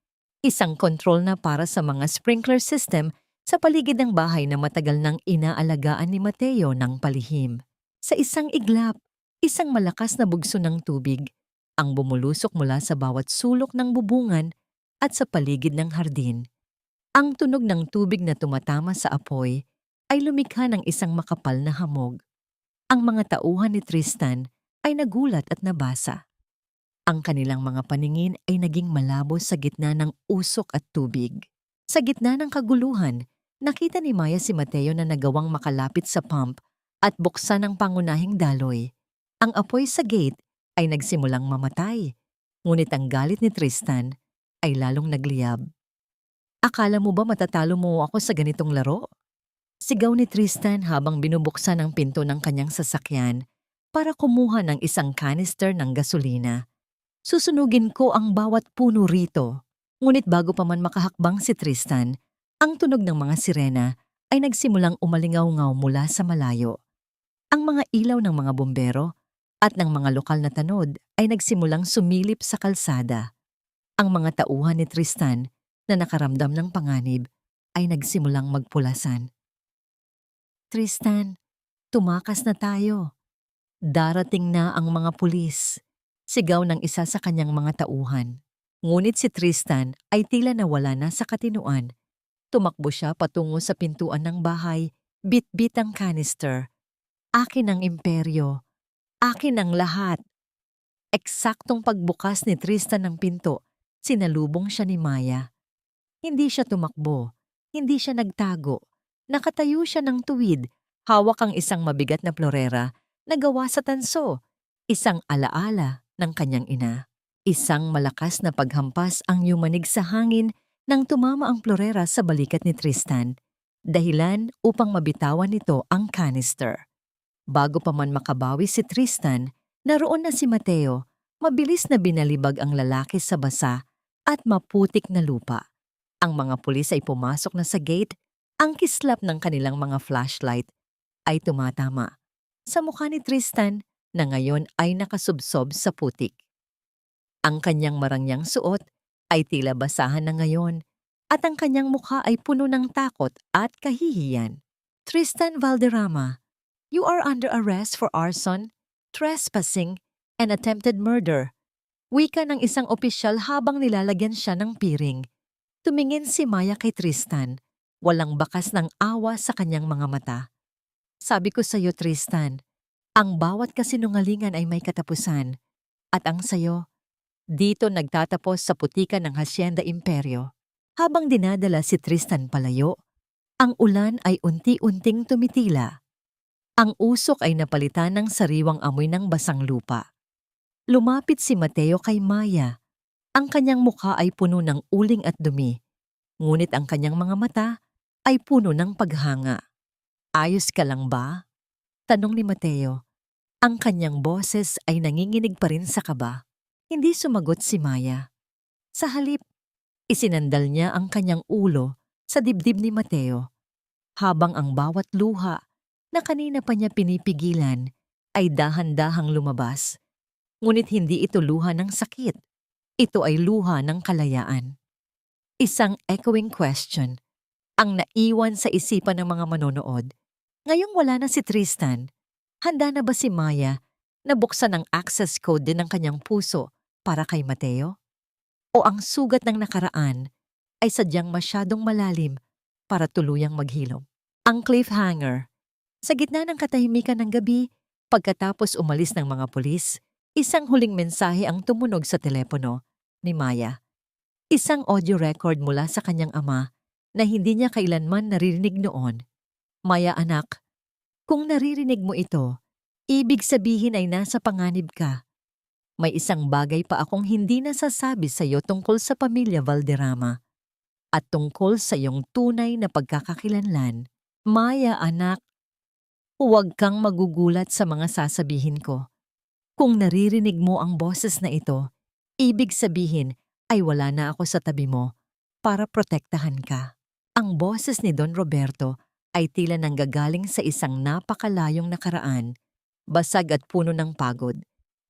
Speaker 1: Isang control na para sa mga sprinkler system sa paligid ng bahay na matagal nang inaalagaan ni Mateo ng palihim. Sa isang iglap, isang malakas na bugso ng tubig ang bumulusok mula sa bawat sulok ng bubungan at sa paligid ng hardin. Ang tunog ng tubig na tumatama sa apoy ay lumikha ng isang makapal na hamog. Ang mga tauhan ni Tristan ay nagulat at nabasa. Ang kanilang mga paningin ay naging malabo sa gitna ng usok at tubig. Sa gitna ng kaguluhan, nakita ni Maya si Mateo na nagawang makalapit sa pump at buksan ang pangunahing daloy. Ang apoy sa gate ay nagsimulang mamatay, ngunit ang galit ni Tristan ay lalong nagliyab. Akala mo ba matatalo mo ako sa ganitong laro? Sigaw ni Tristan habang binubuksan ang pinto ng kanyang sasakyan para kumuha ng isang canister ng gasolina. Susunugin ko ang bawat puno rito. Ngunit bago pa man makahakbang si Tristan, ang tunog ng mga sirena ay nagsimulang umalingaw-ngaw mula sa malayo. Ang mga ilaw ng mga bombero at ng mga lokal na tanod ay nagsimulang sumilip sa kalsada. Ang mga tauhan ni Tristan na nakaramdam ng panganib ay nagsimulang magpulasan. Tristan, tumakas na tayo. Darating na ang mga pulis. Sigaw ng isa sa kanyang mga tauhan. Ngunit si Tristan ay tila nawala na sa katinuan. Tumakbo siya patungo sa pintuan ng bahay, bit-bit ang canister. Akin ang imperyo. Akin ang lahat. Eksaktong pagbukas ni Tristan ng pinto, sinalubong siya ni Maya. Hindi siya tumakbo. Hindi siya nagtago. Nakatayo siya ng tuwid, hawak ang isang mabigat na plorera na gawa sa tanso, isang alaala ng kanyang ina. Isang malakas na paghampas ang yumanig sa hangin nang tumama ang plorera sa balikat ni Tristan, dahilan upang mabitawan nito ang canister. Bago pa man makabawi si Tristan, naroon na si Mateo, mabilis na binalibag ang lalaki sa basa at maputik na lupa. Ang mga pulis ay pumasok na sa gate, ang kislap ng kanilang mga flashlight ay tumatama sa mukha ni Tristan na ngayon ay nakasubsob sa putik. Ang kanyang marangyang suot ay tila basahan na ngayon at ang kanyang mukha ay puno ng takot at kahihiyan. Tristan Valderrama, you are under arrest for arson, trespassing, and attempted murder. Wika ng isang opisyal habang nilalagyan siya ng piring. Tumingin si Maya kay Tristan, walang bakas ng awa sa kanyang mga mata. Sabi ko sa iyo, Tristan, ang bawat kasinungalingan ay may katapusan, at ang sayo, dito nagtatapos sa putikan ng Hacienda Imperyo. Habang dinadala si Tristan palayo, ang ulan ay unti-unting tumitila. Ang usok ay napalitan ng sariwang amoy ng basang lupa. Lumapit si Mateo kay Maya. Ang kanyang mukha ay puno ng uling at dumi, ngunit ang kanyang mga mata ay puno ng paghanga. Ayos ka lang ba? Tanong ni Mateo. Ang kanyang boses ay nanginginig pa rin sa kaba. Hindi sumagot si Maya. Sa halip, isinandal niya ang kanyang ulo sa dibdib ni Mateo, habang ang bawat luha na kanina pa niya pinipigilan ay dahan-dahang lumabas. Ngunit hindi ito luha ng sakit. Ito ay luha ng kalayaan. Isang echoing question ang naiwan sa isipan ng mga manonood. Ngayong wala na si Tristan, handa na ba si Maya na buksan ang access code din ng kanyang puso para kay Mateo? O ang sugat ng nakaraan ay sadyang masyadong malalim para tuluyang maghilom? Ang cliffhanger. Sa gitna ng katahimikan ng gabi, pagkatapos umalis ng mga pulis, isang huling mensahe ang tumunog sa telepono ni Maya. Isang audio record mula sa kanyang ama na hindi niya kailanman naririnig noon. Maya anak, kung naririnig mo ito, ibig sabihin ay nasa panganib ka. May isang bagay pa akong hindi nasasabi sa iyo tungkol sa pamilya Valderrama at tungkol sa iyong tunay na pagkakakilanlan. Maya anak, huwag kang magugulat sa mga sasabihin ko. Kung naririnig mo ang boses na ito, ibig sabihin ay wala na ako sa tabi mo para protektahan ka. Ang boses ni Don Roberto ay tila nanggagaling sa isang napakalayong nakaraan, basag at puno ng pagod,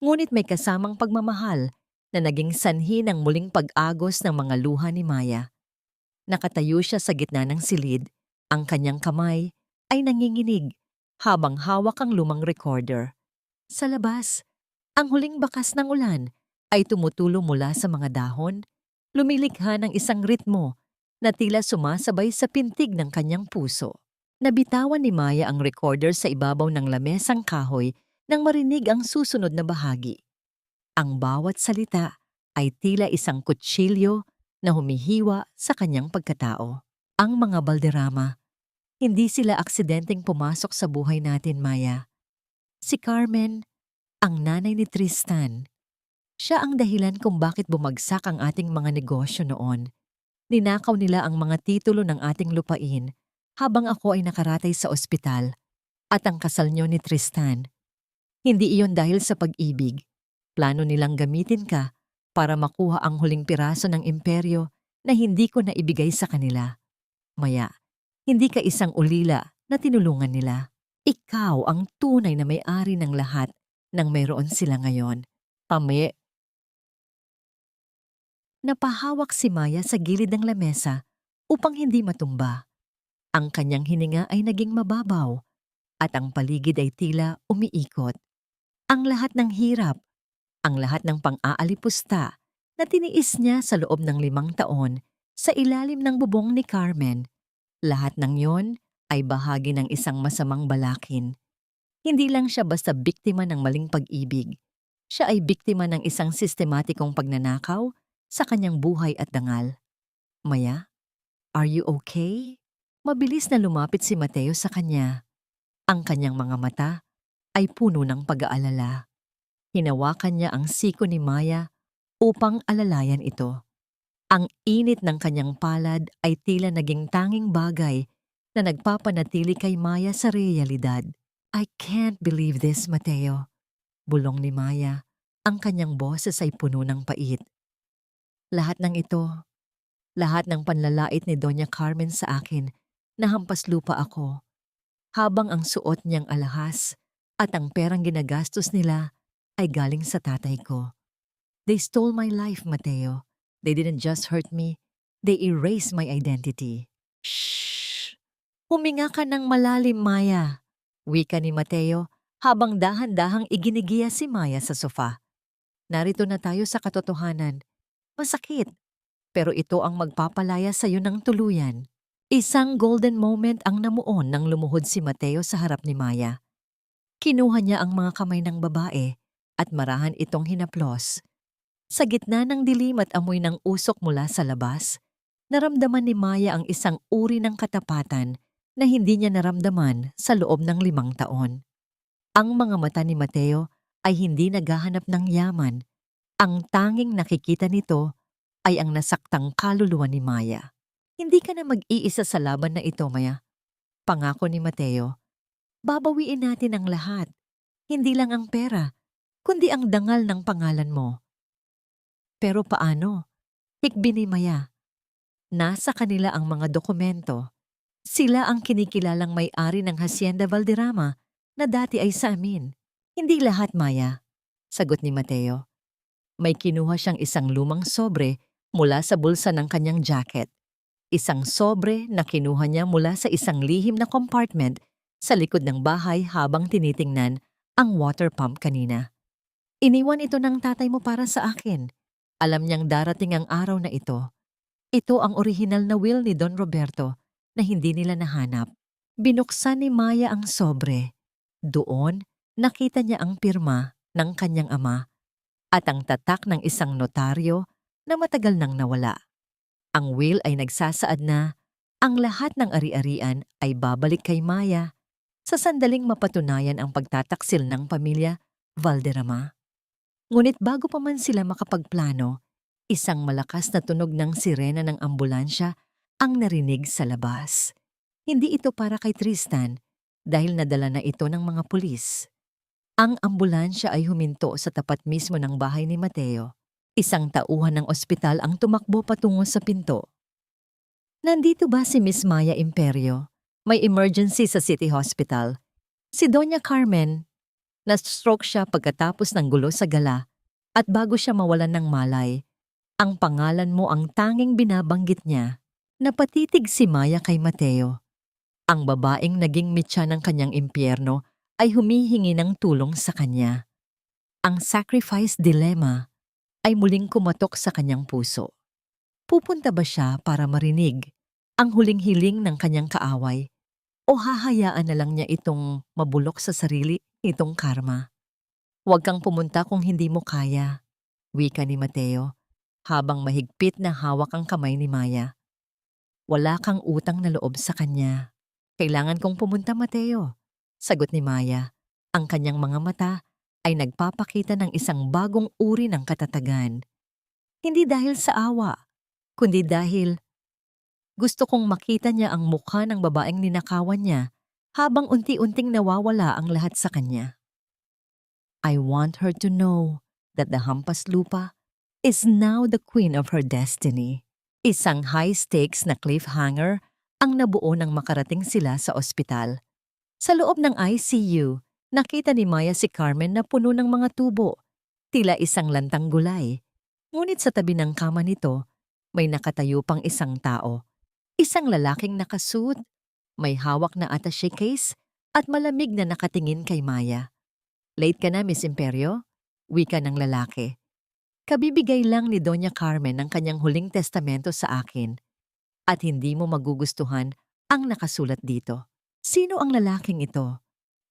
Speaker 1: ngunit may kasamang pagmamahal na naging sanhi ng muling pag-agos ng mga luha ni Maya. Nakatayo siya sa gitna ng silid, ang kanyang kamay ay nanginginig habang hawak ang lumang recorder. Sa labas, ang huling bakas ng ulan ay tumutulo mula sa mga dahon, lumilikha ng isang ritmo na tila sumasabay sa pintig ng kanyang puso. Nabitawan ni Maya ang recorder sa ibabaw ng lamesang kahoy nang marinig ang susunod na bahagi. Ang bawat salita ay tila isang kutsilyo na humihiwa sa kanyang pagkatao. Ang mga Valderrama, hindi sila aksidenteng pumasok sa buhay natin, Maya. Si Carmen, ang nanay ni Tristan, siya ang dahilan kung bakit bumagsak ang ating mga negosyo noon. Ninakaw nila ang mga titulo ng ating lupain habang ako ay nakaratay sa ospital. At ang kasal niyo ni Tristan, hindi iyon dahil sa pag-ibig. Plano nilang gamitin ka para makuha ang huling piraso ng imperyo na hindi ko naibigay sa kanila. Maya, hindi ka isang ulila na tinulungan nila. Ikaw ang tunay na may-ari ng lahat nang mayroon sila ngayon. Pame. Napahawak si Maya sa gilid ng lamesa upang hindi matumba. Ang kanyang hininga ay naging mababaw at ang paligid ay tila umiikot. Ang lahat ng hirap, ang lahat ng pang-aalipusta na tiniis niya sa loob ng 5 taon sa ilalim ng bubong ni Carmen, lahat ng yon ay bahagi ng isang masamang balakin. Hindi lang siya basta biktima ng maling pag-ibig. Siya ay biktima ng isang sistematikong pagnanakaw sa kanyang buhay at dangal. Maya, are you okay? Mabilis na lumapit si Mateo sa kanya. Ang kanyang mga mata ay puno ng pag-aalala. Hinawakan niya ang siko ni Maya upang alalayan ito. Ang init ng kanyang palad ay tila naging tanging bagay na nagpapanatili kay Maya sa realidad. I can't believe this, Mateo. Bulong ni Maya. Ang kanyang boses ay puno ng pait. Lahat ng ito, lahat ng panlalait ni Doña Carmen sa akin, nahampas lupa ako. Habang ang suot niyang alahas at ang perang ginagastos nila ay galing sa tatay ko. They stole my life, Mateo. They didn't just hurt me, they erased my identity. Shh! Huminga ka ng malalim, Maya. Wika ni Mateo habang dahan-dahang iginigiya si Maya sa sofa. Narito na tayo sa katotohanan. Masakit, pero ito ang magpapalaya sa iyo ng tuluyan. Isang golden moment ang namuon nang lumuhod si Mateo sa harap ni Maya. Kinuha niya ang mga kamay ng babae at marahan itong hinaplos. Sa gitna ng dilim at amoy ng usok mula sa labas, naramdaman ni Maya ang isang uri ng katapatan na hindi niya naramdaman sa loob ng 5 taon. Ang mga mata ni Mateo ay hindi naghahanap ng yaman. Ang tanging nakikita nito ay ang nasaktang kaluluwa ni Maya. Hindi ka na mag-iisa sa laban na ito, Maya. Pangako ni Mateo, babawiin natin ang lahat. Hindi lang ang pera, kundi ang dangal ng pangalan mo. Pero paano? Hikbi ni Maya. Nasa kanila ang mga dokumento. Sila ang kinikilalang may-ari ng Hacienda Valderrama na dati ay sa amin. Hindi lahat, Maya, sagot ni Mateo. May kinuha siyang isang lumang sobre mula sa bulsa ng kanyang jacket. Isang sobre na kinuha niya mula sa isang lihim na compartment sa likod ng bahay habang tinitingnan ang water pump kanina. Iniwan ito ng tatay mo para sa akin. Alam niyang darating ang araw na ito. Ito ang orihinal na will ni Don Roberto na hindi nila nahanap. Binuksan ni Maya ang sobre. Doon, nakita niya ang pirma ng kanyang ama at ang tatak ng isang notaryo na matagal nang nawala. Ang will ay nagsasaad na ang lahat ng ari-arian ay babalik kay Maya sa sandaling mapatunayan ang pagtataksil ng pamilya Valderrama. Ngunit bago pa man sila makapagplano, isang malakas na tunog ng sirena ng ambulansya ang narinig sa labas. Hindi ito para kay Tristan dahil nadala na ito ng mga pulis. Ang ambulansya ay huminto sa tapat mismo ng bahay ni Mateo. Isang tauhan ng ospital ang tumakbo patungo sa pinto. Nandito ba si Miss Maya Imperio? May emergency sa City Hospital. Si Doña Carmen, na-stroke siya pagkatapos ng gulo sa gala. At bago siya mawalan ng malay, ang pangalan mo ang tanging binabanggit niya. Napatitig si Maya kay Mateo. Ang babaeng naging mitya ng kanyang impyerno ay humihingi ng tulong sa kanya. Ang sacrifice dilemma ay muling kumatok sa kanyang puso. Pupunta ba siya para marinig ang huling hiling ng kanyang kaaway o hahayaan na lang niya itong mabulok sa sarili itong karma? Huwag kang pumunta kung hindi mo kaya, wika ni Mateo habang mahigpit na hawak ang kamay ni Maya. Wala kang utang na loob sa kanya. Kailangan kong pumunta, Mateo, sagot ni Maya. Ang kanyang mga mata ay nagpapakita ng isang bagong uri ng katatagan. Hindi dahil sa awa, kundi dahil gusto kong makita niya ang mukha ng babaeng ninakawan niya habang unti-unting nawawala ang lahat sa kanya. I want her to know that the hampas lupa is now the queen of her destiny. Isang high-stakes na cliffhanger ang nabuo nang makarating sila sa ospital. Sa loob ng ICU, nakita ni Maya si Carmen na puno ng mga tubo, tila isang lantang gulay. Ngunit sa tabi ng kama nito, may nakatayo pang isang tao. Isang lalaking nakasuot, may hawak na attaché case at malamig na nakatingin kay Maya. Late ka na, Miss Imperio? Wika ng lalaki. Kabibigay lang ni Doña Carmen ang kanyang huling testamento sa akin at hindi mo magugustuhan ang nakasulat dito. Sino ang lalaking ito?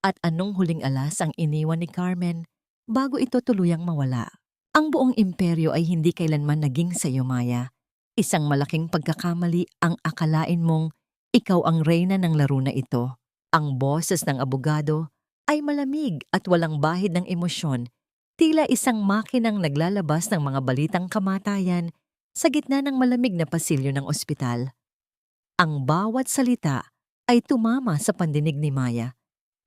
Speaker 1: At anong huling alas ang iniwan ni Carmen bago ito tuluyang mawala? Ang buong imperyo ay hindi kailanman naging sa iyo, Maya. Isang malaking pagkakamali ang akalain mong ikaw ang reyna ng laro na ito. Ang boses ng abogado ay malamig at walang bahid ng emosyon. Tila isang makinang naglalabas ng mga balitang kamatayan sa gitna ng malamig na pasilyo ng ospital. Ang bawat salita ay tumama sa pandinig ni Maya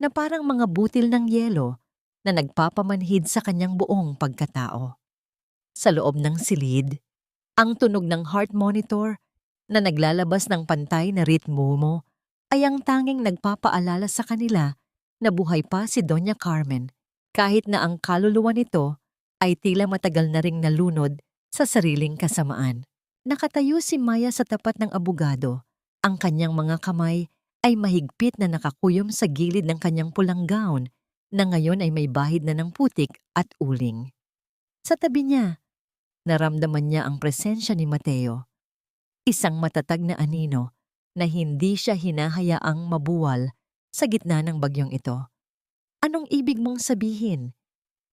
Speaker 1: na parang mga butil ng yelo na nagpapamanhid sa kanyang buong pagkatao. Sa loob ng silid, ang tunog ng heart monitor na naglalabas ng pantay na ritmo mo ay ang tanging nagpapaalala sa kanila na buhay pa si Doña Carmen. Kahit na ang kaluluwa nito ay tila matagal na ring nalunod sa sariling kasamaan. Nakatayo si Maya sa tapat ng abogado. Ang kanyang mga kamay ay mahigpit na nakakuyom sa gilid ng kanyang pulang gown na ngayon ay may bahid na ng putik at uling. Sa tabi niya, naramdaman niya ang presensya ni Mateo. Isang matatag na anino na hindi siya hinahayaang mabuwal sa gitna ng bagyong ito. Anong ibig mong sabihin?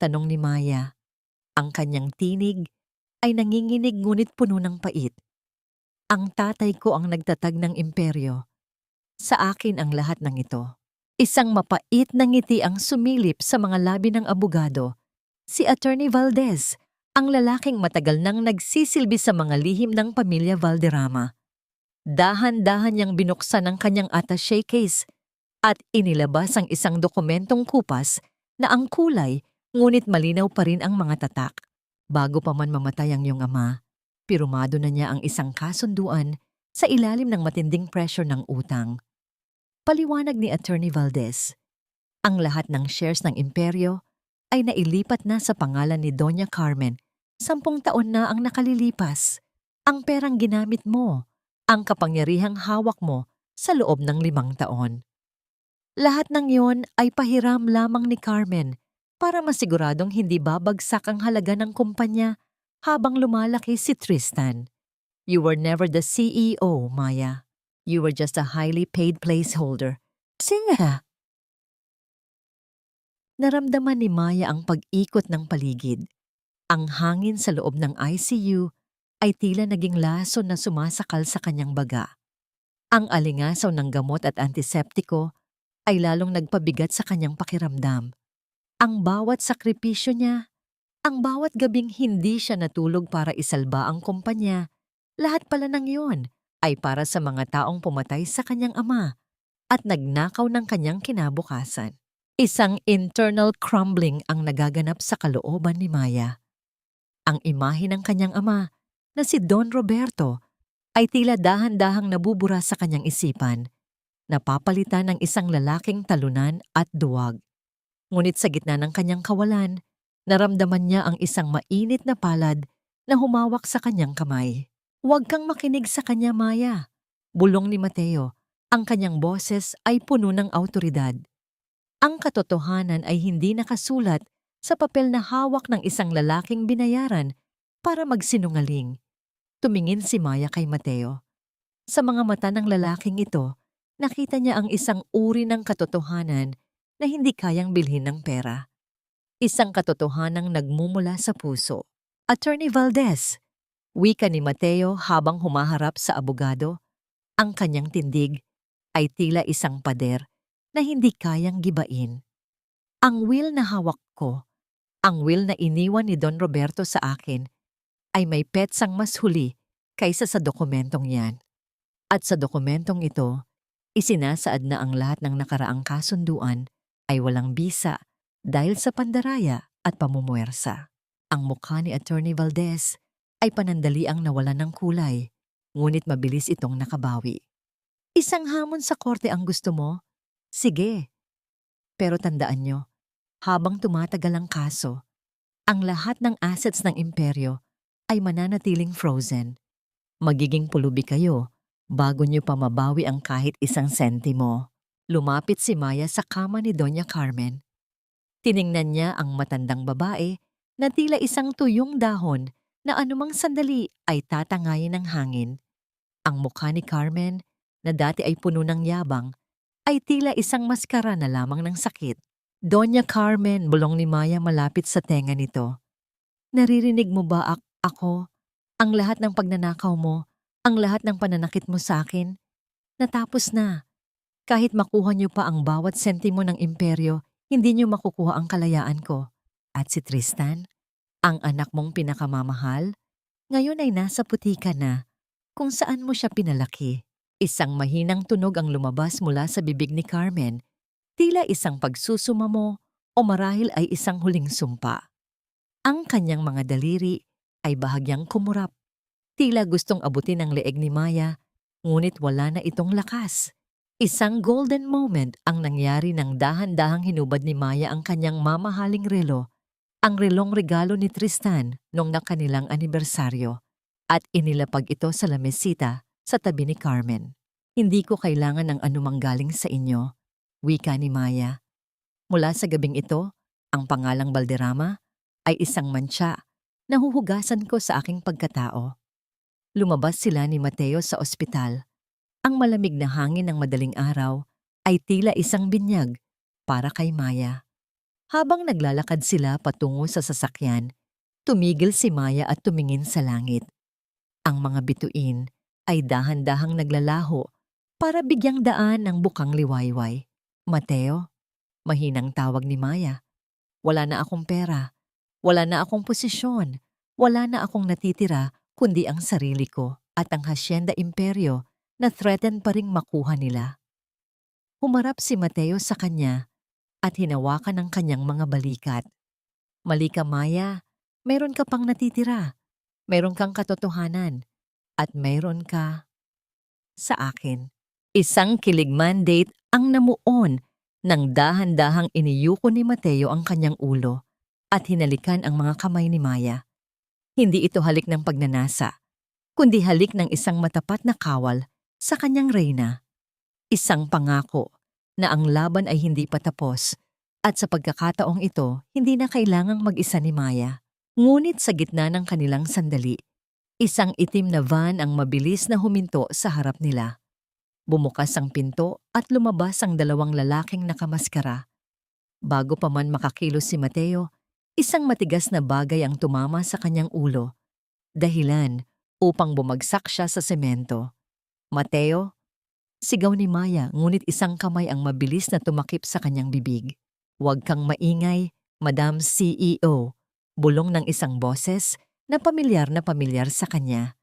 Speaker 1: Tanong ni Maya. Ang kanyang tinig ay nanginginig ngunit puno ng pait. Ang tatay ko ang nagtatag ng imperyo. Sa akin ang lahat ng ito. Isang mapait na ngiti ang sumilip sa mga labi ng abogado. Si Attorney Valdez, ang lalaking matagal nang nagsisilbi sa mga lihim ng pamilya Valderrama. Dahan-dahan niyang binuksan ang kanyang attaché case at inilabas ang isang dokumentong kupas na ang kulay ngunit malinaw pa rin ang mga tatak. Bago pa man mamatay ang iyong ama, pirmado na niya ang isang kasunduan sa ilalim ng matinding pressure ng utang. Paliwanag ni Attorney Valdez, ang lahat ng shares ng imperyo ay nailipat na sa pangalan ni Doña Carmen. 10 taon na ang nakalilipas. Ang perang ginamit mo, ang kapangyarihang hawak mo sa loob ng 5 taon. Lahat ng yon ay pahiram lamang ni Carmen para masiguradong hindi babagsak ang halaga ng kumpanya habang lumalaki si Tristan. You were never the CEO, Maya. You were just a highly paid placeholder. Sige. Naramdaman ni Maya ang pag-ikot ng paligid. Ang hangin sa loob ng ICU ay tila naging laso na sumasakal sa kanyang baga. Ang alingasaw ng gamot at antiseptiko ay lalong nagpabigat sa kanyang pakiramdam. Ang bawat sakripisyo niya, ang bawat gabing hindi siya natulog para isalba ang kumpanya, lahat pala ng yun ay para sa mga taong pumatay sa kanyang ama at nagnakaw ng kanyang kinabukasan. Isang internal crumbling ang nagaganap sa kalooban ni Maya. Ang imahe ng kanyang ama na si Don Roberto ay tila dahan-dahang nabubura sa kanyang isipan, napapalitan ng isang lalaking talunan at duwag. Ngunit sa gitna ng kanyang kawalan, Naramdaman niya ang isang mainit na palad na humawak sa kanyang kamay. "Huwag kang makinig sa kanya, Maya," bulong ni Mateo. Ang kanyang boses ay puno ng awtoridad. Ang katotohanan ay hindi nakasulat sa papel na hawak ng isang lalaking binayaran para magsinungaling. Tumingin si Maya kay Mateo. Sa mga mata ng lalaking ito, nakita niya ang isang uri ng katotohanan na hindi kayang bilhin ng pera. Isang katotohanang nagmumula sa puso. "Attorney Valdez," wika ni Mateo habang humaharap sa abogado. Ang kanyang tindig ay tila isang pader na hindi kayang gibain. "Ang will na hawak ko, ang will na iniwan ni Don Roberto sa akin, ay may petsang mas huli kaysa sa dokumentong yan. At sa dokumentong ito, isinasaad na ang lahat ng nakaraang kasunduan ay walang bisa dahil sa pandaraya at pamumuwersa." Ang mukha ni Attorney Valdez ay panandaliang nawalan ng kulay, ngunit mabilis itong nakabawi. "Isang hamon sa korte ang gusto mo? Sige. Pero tandaan nyo, habang tumatagal ang kaso, ang lahat ng assets ng imperyo ay mananatiling frozen. Magiging pulubi kayo bago nyo pa mabawi ang kahit isang sentimo." Lumapit si Maya sa kama ni Doña Carmen. Tiningnan niya ang matandang babae na tila isang tuyong dahon na anumang sandali ay tatangayin ng hangin. Ang mukha ni Carmen, na dati ay puno ng yabang, ay tila isang maskara na lamang ng sakit. "Doña Carmen," bulong ni Maya malapit sa tenga nito. "Naririnig mo ba ako? Ang lahat ng pagnanakaw mo, ang lahat ng pananakit mo sa akin, natapos na. Kahit makuha niyo pa ang bawat sentimo ng imperyo, hindi niyo makukuha ang kalayaan ko. At si Tristan, ang anak mong pinakamamahal, ngayon ay nasa putika na, kung saan mo siya pinalaki." Isang mahinang tunog ang lumabas mula sa bibig ni Carmen, tila isang pagsusumamo o marahil ay isang huling sumpa. Ang kanyang mga daliri ay bahagyang kumurap. Tila gustong abutin ang leeg ni Maya, ngunit wala na itong lakas. Isang golden moment ang nangyari nang dahan-dahang hinubad ni Maya ang kanyang mamahaling relo, ang relong regalo ni Tristan noong nakanilang anibersaryo, at inilapag ito sa lamesita sa tabi ni Carmen. "Hindi ko kailangan ng anumang galing sa inyo," wika ni Maya. "Mula sa gabing ito, ang pangalang Valderrama ay isang mantsa na huhugasan ko sa aking pagkatao." Lumabas sila ni Mateo sa ospital. Ang malamig na hangin ng madaling araw ay tila isang binyag para kay Maya. Habang naglalakad sila patungo sa sasakyan, tumigil si Maya at tumingin sa langit. Ang mga bituin ay dahan-dahang naglalaho para bigyang daan ng bukang liwayway. "Mateo," mahinang tawag ni Maya. "Wala na akong pera, wala na akong posisyon, wala na akong natitira kundi ang sarili ko at ang Hacienda Imperyo na threaten pa ring makuha nila." Humarap si Mateo sa kanya at hinawakan ang kanyang mga balikat. "Mali ka, Maya. Mayroon ka pang natitira. Mayroon kang katotohanan. At mayroon ka sa akin." Isang kilig mandate ang namuon nang dahan-dahang iniyuko ni Mateo ang kanyang ulo at hinalikan ang mga kamay ni Maya. Hindi ito halik ng pagnanasa, kundi halik ng isang matapat na kawal sa kanyang reyna. Isang pangako na ang laban ay hindi pa tapos at sa pagkakataong ito, hindi na kailangang mag-isa ni Maya. Ngunit sa gitna ng kanilang sandali, isang itim na van ang mabilis na huminto sa harap nila. Bumukas ang pinto at lumabas ang dalawang lalaking nakamaskara. Bago pa man makakilos si Mateo, isang matigas na bagay ang tumama sa kanyang ulo. Dahilan upang bumagsak siya sa semento. "Mateo!" Sigaw ni Maya, ngunit isang kamay ang mabilis na tumakip sa kanyang bibig. "Huwag kang maingay, Madam CEO," bulong ng isang boses na pamilyar sa kanya.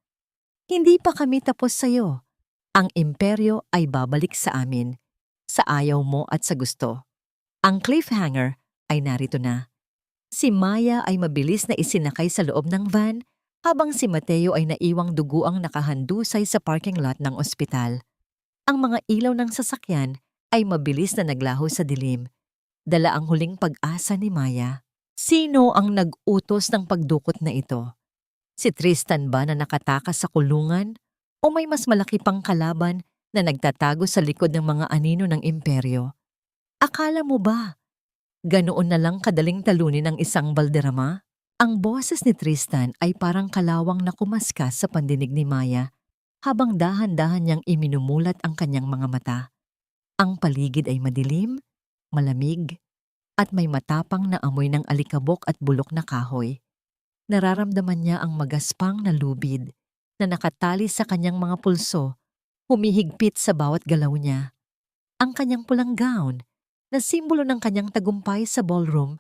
Speaker 1: "Hindi pa kami tapos sa'yo. Ang imperyo ay babalik sa amin, sa ayaw mo at sa gusto. Ang cliffhanger ay narito na." Si Maya ay mabilis na isinakay sa loob ng van habang si Mateo ay naiwang duguang nakahandusay sa parking lot ng ospital. Ang mga ilaw ng sasakyan ay mabilis na naglaho sa dilim. Dala ang huling pag-asa ni Maya. Sino ang nag-utos ng pagdukot na ito? Si Tristan ba na nakatakas sa kulungan? O may mas malaki pang kalaban na nagtatago sa likod ng mga anino ng imperyo? Akala mo ba ganoon na lang kadaling talunin ang isang balderrama? Ang boses ni Tristan ay parang kalawang na kumaskas sa pandinig ni Maya habang dahan-dahan niyang iminumulat ang kanyang mga mata. Ang paligid ay madilim, malamig, at may matapang na amoy ng alikabok at bulok na kahoy. Nararamdaman niya ang magaspang na lubid na nakatali sa kanyang mga pulso, humihigpit sa bawat galaw niya. Ang kanyang pulang gown, na simbolo ng kanyang tagumpay sa ballroom,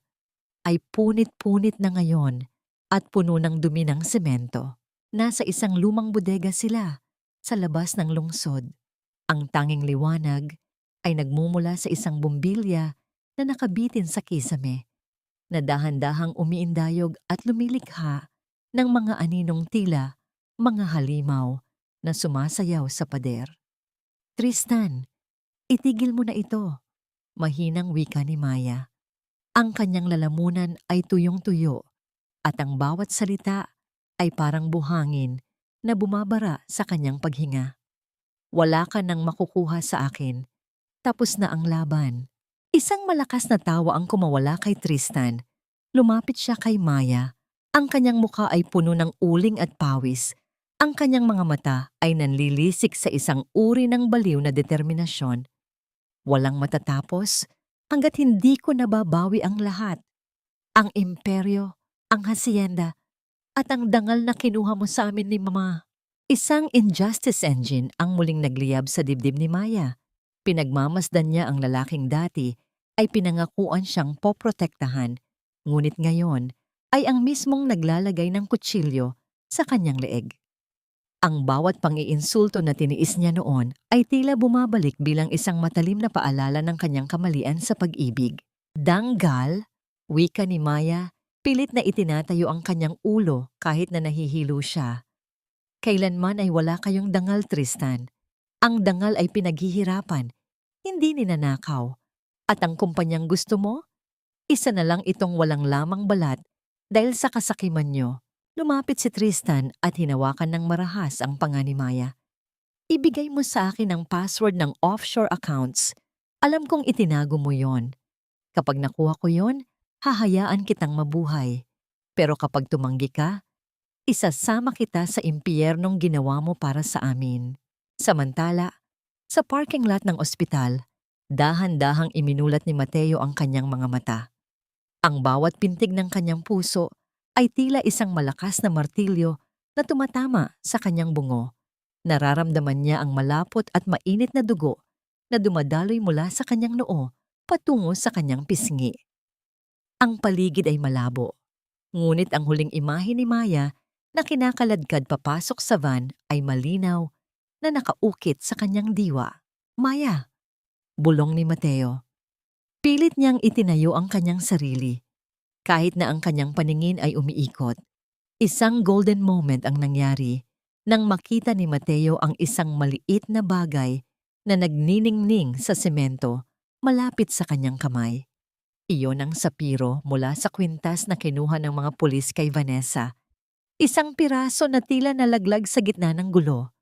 Speaker 1: ay punit-punit na ngayon at puno ng dumi ng semento. Nasa isang lumang bodega sila sa labas ng lungsod. Ang tanging liwanag ay nagmumula sa isang bumbilya na nakabitin sa kisame, na dahan-dahang umiindayog at lumilikha ng mga aninong tila mga halimaw na sumasayaw sa pader. Tristan, itigil mo na ito, mahinang wika ni Maya. Ang kanyang lalamunan ay tuyong-tuyo at ang bawat salita ay parang buhangin na bumabara sa kanyang paghinga. Wala ka nang makukuha sa akin. Tapos na ang laban. Isang malakas na tawa ang kumawala kay Tristan. Lumapit siya kay Maya. Ang kanyang mukha ay puno ng uling at pawis. Ang kanyang mga mata ay nanlilisik sa isang uri ng baliw na determinasyon. Walang matatapos hanggat hindi ko nababawi ang lahat. Ang imperyo, ang hacienda, at ang dangal na kinuha mo sa amin ni Mama. Isang injustice engine ang muling nagliyab sa dibdib ni Maya. Pinagmamasdan niya ang lalaking dati ay pinangakuan siyang poprotektahan, ngunit ngayon ay ang mismong naglalagay ng kutsilyo sa kanyang leeg. Ang bawat pang-iinsulto na tiniis niya noon ay tila bumabalik bilang isang matalim na paalala ng kanyang kamalian sa pag-ibig. Danggal, wika ni Maya, pilit na itinatayo ang kanyang ulo kahit na nahihilo siya. Kailanman ay wala kayong dangal, Tristan. Ang dangal ay pinaghihirapan, hindi ninanakaw. At ang kumpanyang gusto mo? Isa na lang itong walang lamang balat dahil sa kasakiman nyo. Lumapit si Tristan at hinawakan ng marahas ang panga ni Maya. Ibigay mo sa akin ang password ng offshore accounts. Alam kong itinago mo yon. Kapag nakuha ko yon, hahayaan kitang mabuhay. Pero kapag tumanggi ka, isasama kita sa impyernong ginawa mo para sa amin. Samantala, sa parking lot ng ospital, dahan-dahang iminulat ni Mateo ang kanyang mga mata. Ang bawat pintig ng kanyang puso ay tila isang malakas na martilyo na tumatama sa kanyang bungo. Nararamdaman niya ang malapot at mainit na dugo na dumadaloy mula sa kanyang noo patungo sa kanyang pisngi. Ang paligid ay malabo, ngunit ang huling imahe ni Maya na kinakaladkad papasok sa van ay malinaw na nakaukit sa kanyang diwa. Maya, bulong ni Mateo. Pilit niyang itinayo ang kanyang sarili. Kahit na ang kanyang paningin ay umiikot, isang golden moment ang nangyari nang makita ni Mateo ang isang maliit na bagay na nagniningning sa semento malapit sa kanyang kamay. Iyon ang sapiro mula sa kwintas na kinuha ng mga pulis kay Vanessa. Isang piraso na tila nalaglag sa gitna ng gulo.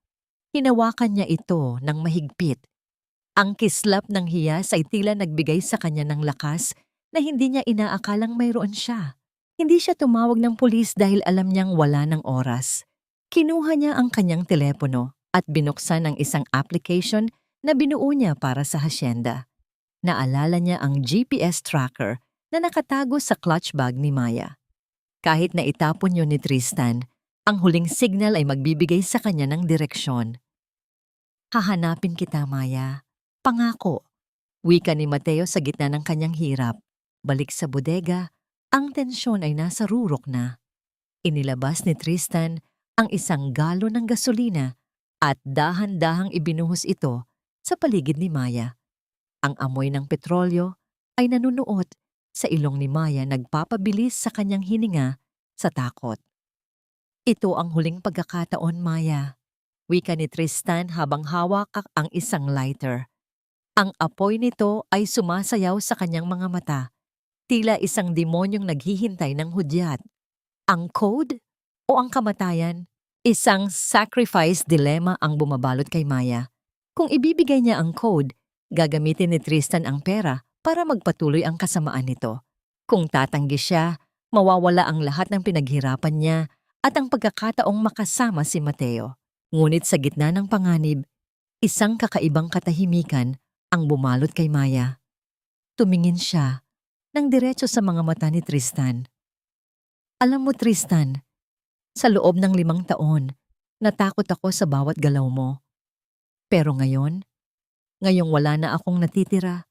Speaker 1: Hinawakan niya ito ng mahigpit. Ang kislap ng hiyas ay tila nagbigay sa kanya ng lakas na hindi niya inaakalang mayroon siya. Hindi siya tumawag ng pulis dahil alam niyang wala ng oras. Kinuha niya ang kanyang telepono at binuksan ang isang application na binuo niya para sa hacienda. Naalala niya ang GPS tracker na nakatago sa clutch bag ni Maya. Kahit na itapon yun ni Tristan, ang huling signal ay magbibigay sa kanya ng direksyon. Hahanapin kita, Maya. Pangako. Wika ni Mateo sa gitna ng kanyang hirap. Balik sa bodega, ang tensyon ay nasa rurok na. Inilabas ni Tristan ang isang galon ng gasolina at dahan-dahang ibinuhos ito sa paligid ni Maya. Ang amoy ng petrolyo ay nanunuot sa ilong ni Maya, nagpapabilis sa kanyang hininga sa takot. Ito ang huling pagkakataon, Maya. Wika ni Tristan habang hawak ang isang lighter. Ang apoy nito ay sumasayaw sa kanyang mga mata Tila isang demonyong naghihintay ng hudyat. Ang code o ang kamatayan? Isang sacrifice dilemma ang bumabalot kay Maya. Kung ibibigay niya ang code, gagamitin ni Tristan ang pera para magpatuloy ang kasamaan nito. Kung tatanggi siya, mawawala ang lahat ng pinaghirapan niya at ang pagkakataong makasama si Mateo. Ngunit sa gitna ng panganib, isang kakaibang katahimikan ang bumalot kay Maya. Tumingin siya ng diretso sa mga mata ni Tristan. Alam mo, Tristan, sa loob ng 5 taon, natakot ako sa bawat galaw mo. Pero ngayong wala na akong natitira,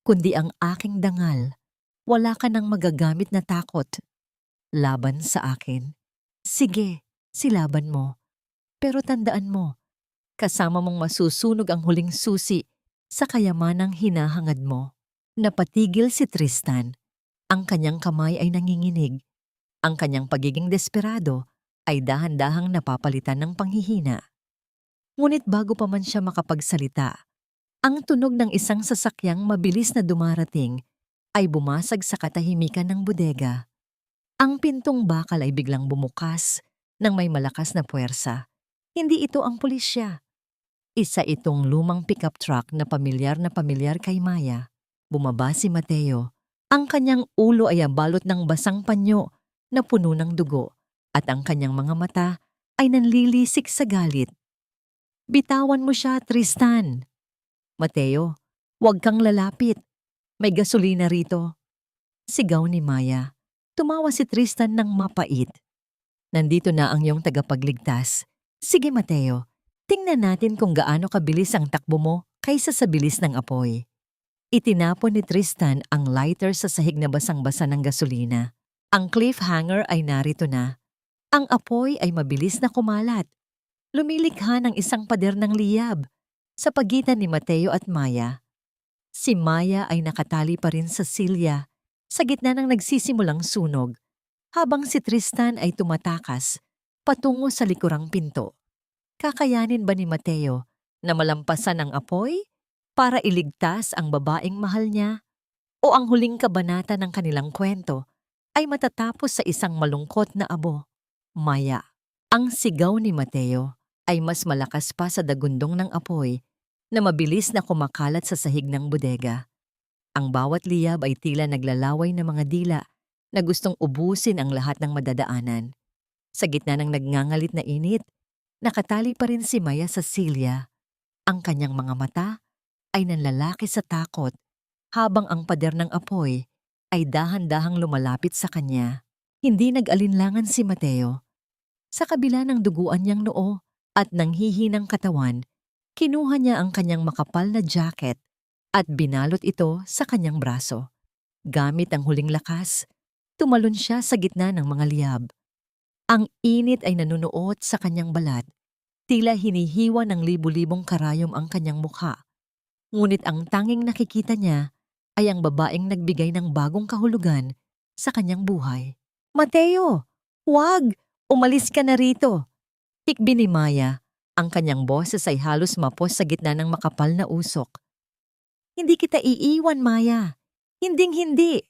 Speaker 1: kundi ang aking dangal, wala ka nang magagamit na takot. Laban sa akin. Sige, silaban mo. Pero tandaan mo, kasama mong masusunog ang huling susi sa kayamanang hinahangad mo. Napatigil si Tristan. Ang kanyang kamay ay nanginginig. Ang kanyang pagiging desperado ay dahan-dahang napapalitan ng panghihina. Ngunit bago pa man siya makapagsalita, ang tunog ng isang sasakyang mabilis na dumarating ay bumasag sa katahimikan ng bodega. Ang pintong bakal ay biglang bumukas ng may malakas na puwersa. Hindi ito ang pulisya. Isa itong lumang pickup truck na pamilyar kay Maya. Bumaba si Mateo. Ang kanyang ulo ay balot ng basang panyo na puno ng dugo at ang kanyang mga mata ay nanlilisik sa galit. Bitawan mo siya, Tristan. Mateo, huwag kang lalapit. May gasolina rito. Sigaw ni Maya. Tumawa si Tristan ng mapait. Nandito na ang iyong tagapagligtas. Sige, Mateo, tingnan natin kung gaano kabilis ang takbo mo kaysa sa bilis ng apoy. Itinapon ni Tristan ang lighter sa sahig na basang-basa ng gasolina. Ang cliffhanger ay narito na. Ang apoy ay mabilis na kumalat. Lumilikha ng isang pader ng liyab sa pagitan ni Mateo at Maya. Si Maya ay nakatali pa rin sa silya sa gitna ng nagsisimulang sunog, habang si Tristan ay tumatakas patungo sa likurang pinto. Kakayanin ba ni Mateo na malampasan ang apoy para iligtas ang babaeng mahal niya? O ang huling kabanata ng kanilang kwento ay matatapos sa isang malungkot na abo? Maya. Ang sigaw ni Mateo ay mas malakas pa sa dagundong ng apoy na mabilis na kumakalat sa sahig ng bodega. Ang bawat liyab ay tila naglalaway na mga dila na gustong ubusin ang lahat ng madadaanan. Sa gitna ng nagngangalit na init, nakatali pa rin si Maya sa silya. Ang kanyang mga mata ay nanlalaki sa takot habang ang pader ng apoy ay dahan-dahang lumalapit sa kanya. Hindi nag-alinlangan si Mateo. Sa kabila ng duguan niyang noo at nanghihinang katawan, kinuha niya ang kanyang makapal na jacket at binalot ito sa kanyang braso. Gamit ang huling lakas, tumalon siya sa gitna ng mga liyab. Ang init ay nanunuot sa kanyang balat. Tila hinihiwa ng libu-libong karayom ang kanyang mukha. Ngunit ang tanging nakikita niya ay ang babaeng nagbigay ng bagong kahulugan sa kanyang buhay. Mateo, huwag! Umalis ka na rito! Hikbi ni Maya. Ang kanyang boses ay halos mapos sa gitna ng makapal na usok. Hindi kita iiwan, Maya. Hinding-hindi.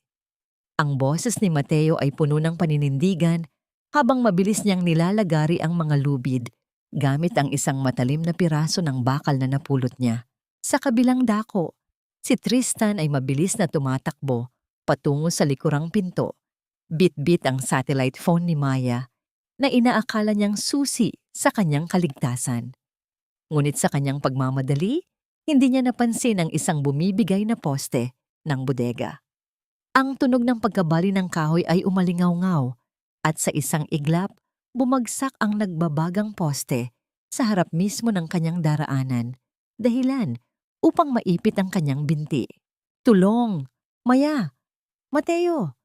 Speaker 1: Ang boses ni Mateo ay puno ng paninindigan habang mabilis niyang nilalagari ang mga lubid gamit ang isang matalim na piraso ng bakal na napulot niya. Sa kabilang dako, si Tristan ay mabilis na tumatakbo patungo sa likurang pinto. Bit-bit ang satellite phone ni Maya na inaakala niyang susi sa kanyang kaligtasan. Ngunit sa kanyang pagmamadali, hindi niya napansin ang isang bumibigay na poste ng bodega. Ang tunog ng pagkabali ng kahoy ay umalingaw-ngaw at sa isang iglap, bumagsak ang nagbabagang poste sa harap mismo ng kanyang daraanan, dahilan upang maipit ang kanyang binti. Tulong! Maya! Mateo!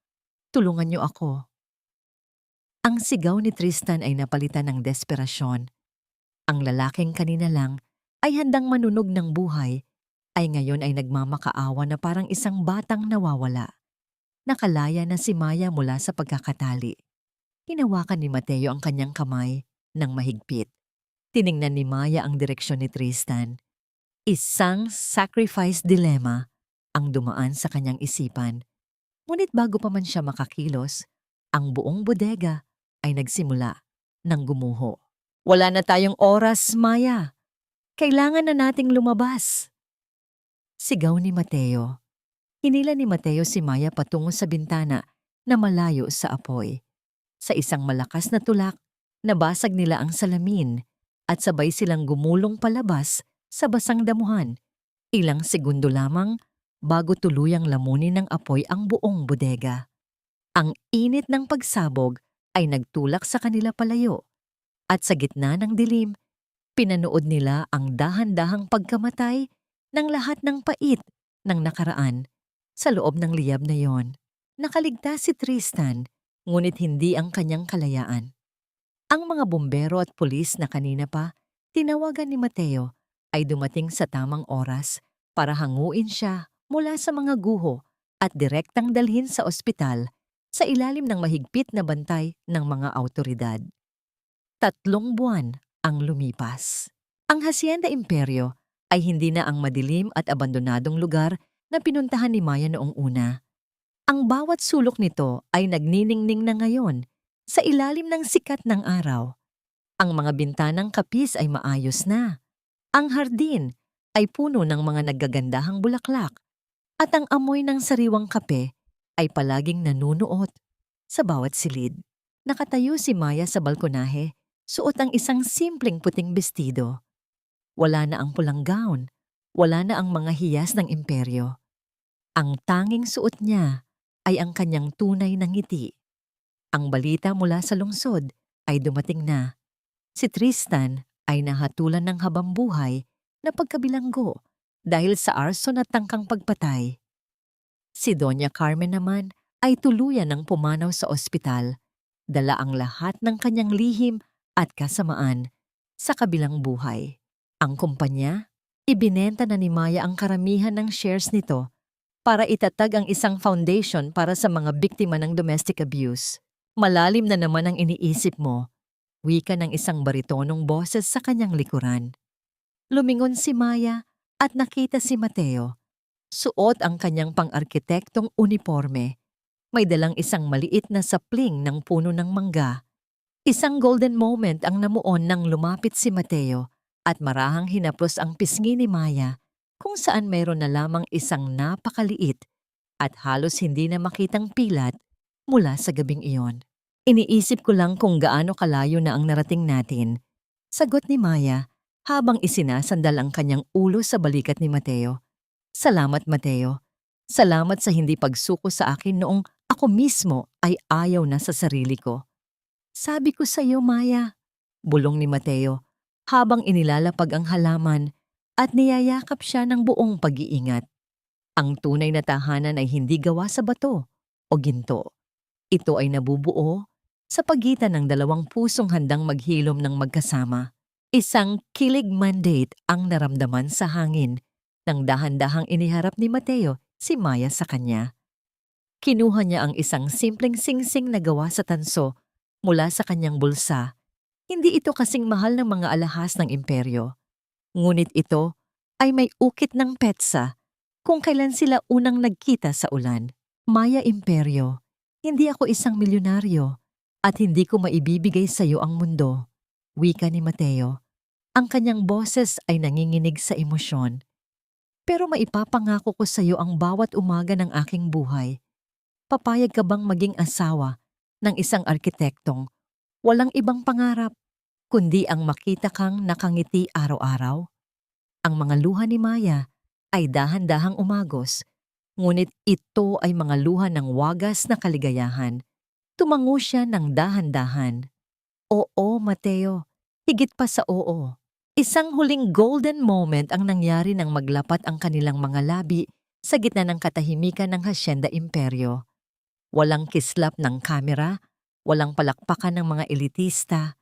Speaker 1: Tulungan niyo ako! Ang sigaw ni Tristan ay napalitan ng desperasyon. Ang lalaking kanina lang ay handang manunog ng buhay, ay ngayon ay nagmamakaawa na parang isang batang nawawala. Nakalaya na si Maya mula sa pagkakatali. Hinawakan ni Mateo ang kanyang kamay ng mahigpit. Tiningnan ni Maya ang direksyon ni Tristan. Isang sacrifice dilemma ang dumaan sa kanyang isipan. Ngunit bago pa man siya makakilos, ang buong bodega ay nagsimula ng gumuho. Wala na tayong oras, Maya. Kailangan na nating lumabas. Sigaw ni Mateo. Hinila ni Mateo si Maya patungo sa bintana na malayo sa apoy. Sa isang malakas na tulak, nabasag nila ang salamin at sabay silang gumulong palabas sa basang damuhan. Ilang segundo lamang bago tuluyang lamunin ng apoy ang buong bodega. Ang init ng pagsabog ay nagtulak sa kanila palayo at sa gitna ng dilim, pinanood nila ang dahan-dahang pagkamatay ng lahat ng pait ng nakaraan. Sa loob ng liyab na yon, nakaligtas si Tristan, ngunit hindi ang kanyang kalayaan. Ang mga bumbero at pulis na kanina pa tinawagan ni Mateo ay dumating sa tamang oras para hanguin siya mula sa mga guho at direktang dalhin sa ospital sa ilalim ng mahigpit na bantay ng mga awtoridad. 3 buwan ang lumipas. Ang Hacienda Imperio ay hindi na ang madilim at abandonadong lugar na pinuntahan ni Maya noong una. Ang bawat sulok nito ay nagniningning na ngayon sa ilalim ng sikat ng araw. Ang mga bintanang kapis ay maayos na. Ang hardin ay puno ng mga naggagandahang bulaklak at ang amoy ng sariwang kape ay palaging nanunuot sa bawat silid. Nakatayo si Maya sa balkonahe, suot ang isang simpleng puting bestido. Wala na ang pulang gown, wala na ang mga hiyas ng imperyo. Ang tanging suot niya ay ang kanyang tunay na ngiti. Ang balita mula sa lungsod ay dumating na. Si Tristan ay nahatulan ng habambuhay na pagkabilanggo dahil sa arson at tangkang pagpatay. Si Doña Carmen naman ay tuluyan ng pumanaw sa ospital, dala ang lahat ng kanyang lihim at kasamaan sa kabilang buhay. Ang kumpanya, ibinenta na ni Maya ang karamihan ng shares nito para itatag ang isang foundation para sa mga biktima ng domestic abuse. Malalim na naman ang iniisip mo, wika ng isang baritonong boses sa kanyang likuran. Lumingon si Maya at nakita si Mateo. Suot ang kanyang pang-arkitektong uniforme. May dalang isang maliit na sapling ng puno ng mangga. Isang golden moment ang namuon nang lumapit si Mateo at marahang hinaplos ang pisngi ni Maya kung saan mayroon na lamang isang napakaliit at halos hindi na makitang pilat mula sa gabing iyon. Iniisip ko lang kung gaano kalayo na ang narating natin. Sagot ni Maya habang isinasandal ang kanyang ulo sa balikat ni Mateo. Salamat, Mateo. Salamat sa hindi pagsuko sa akin noong ako mismo ay ayaw na sa sarili ko. Sabi ko sa iyo, Maya, bulong ni Mateo habang inilalapag ang halaman at niyayakap siya ng buong pag-iingat. Ang tunay na tahanan ay hindi gawa sa bato o ginto. Ito ay nabubuo sa pagitan ng dalawang pusong handang maghilom ng magkasama. Isang kilig mandate ang naramdaman sa hangin nang dahan-dahang iniharap ni Mateo si Maya sa kanya. Kinuha niya ang isang simpleng singsing na gawa sa tanso mula sa kanyang bulsa. Hindi ito kasing mahal ng mga alahas ng imperyo. Ngunit ito ay may ukit ng petsa kung kailan sila unang nagkita sa ulan. Maya Imperyo, hindi ako isang milyonaryo at hindi ko maibibigay sa iyo ang mundo. Wika ni Mateo. Ang kanyang boses ay nanginginig sa emosyon. Pero maipapangako ko sa iyo ang bawat umaga ng aking buhay. Papayag ka bang maging asawa ng isang arkitektong walang ibang pangarap kundi ang makita kang nakangiti araw-araw? Ang mga luha ni Maya ay dahan-dahang umagos, ngunit ito ay mga luha ng wagas na kaligayahan. Tumango siya ng dahan-dahan. Oo, Mateo, higit pa sa oo. Isang huling golden moment ang nangyari nang maglapat ang kanilang mga labi sa gitna ng katahimikan ng Hacienda Imperyo. Walang kislap ng kamera, walang palakpakan ng mga elitista,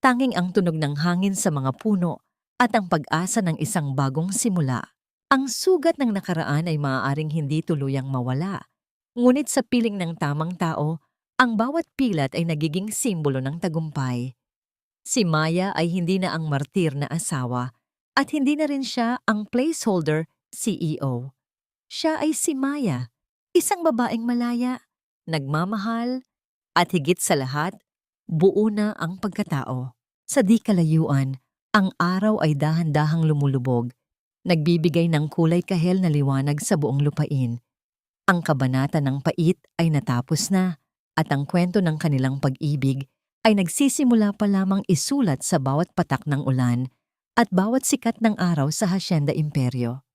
Speaker 1: tanging ang tunog ng hangin sa mga puno at ang pag-asa ng isang bagong simula. Ang sugat ng nakaraan ay maaaring hindi tuluyang mawala, ngunit sa piling ng tamang tao, ang bawat pilat ay nagiging simbolo ng tagumpay. Si Maya ay hindi na ang martir na asawa at hindi na rin siya ang placeholder CEO. Siya ay si Maya, Isang babaeng malaya, nagmamahal, at higit sa lahat, buo na ang pagkatao. Sa di kalayuan, ang araw ay dahan-dahang lumulubog, nagbibigay ng kulay kahel na liwanag sa buong lupain. Ang kabanata ng pait ay natapos na, at ang kwento ng kanilang pag-ibig ay nagsisimula pa lamang isulat sa bawat patak ng ulan at bawat sikat ng araw sa Hacienda Imperyo.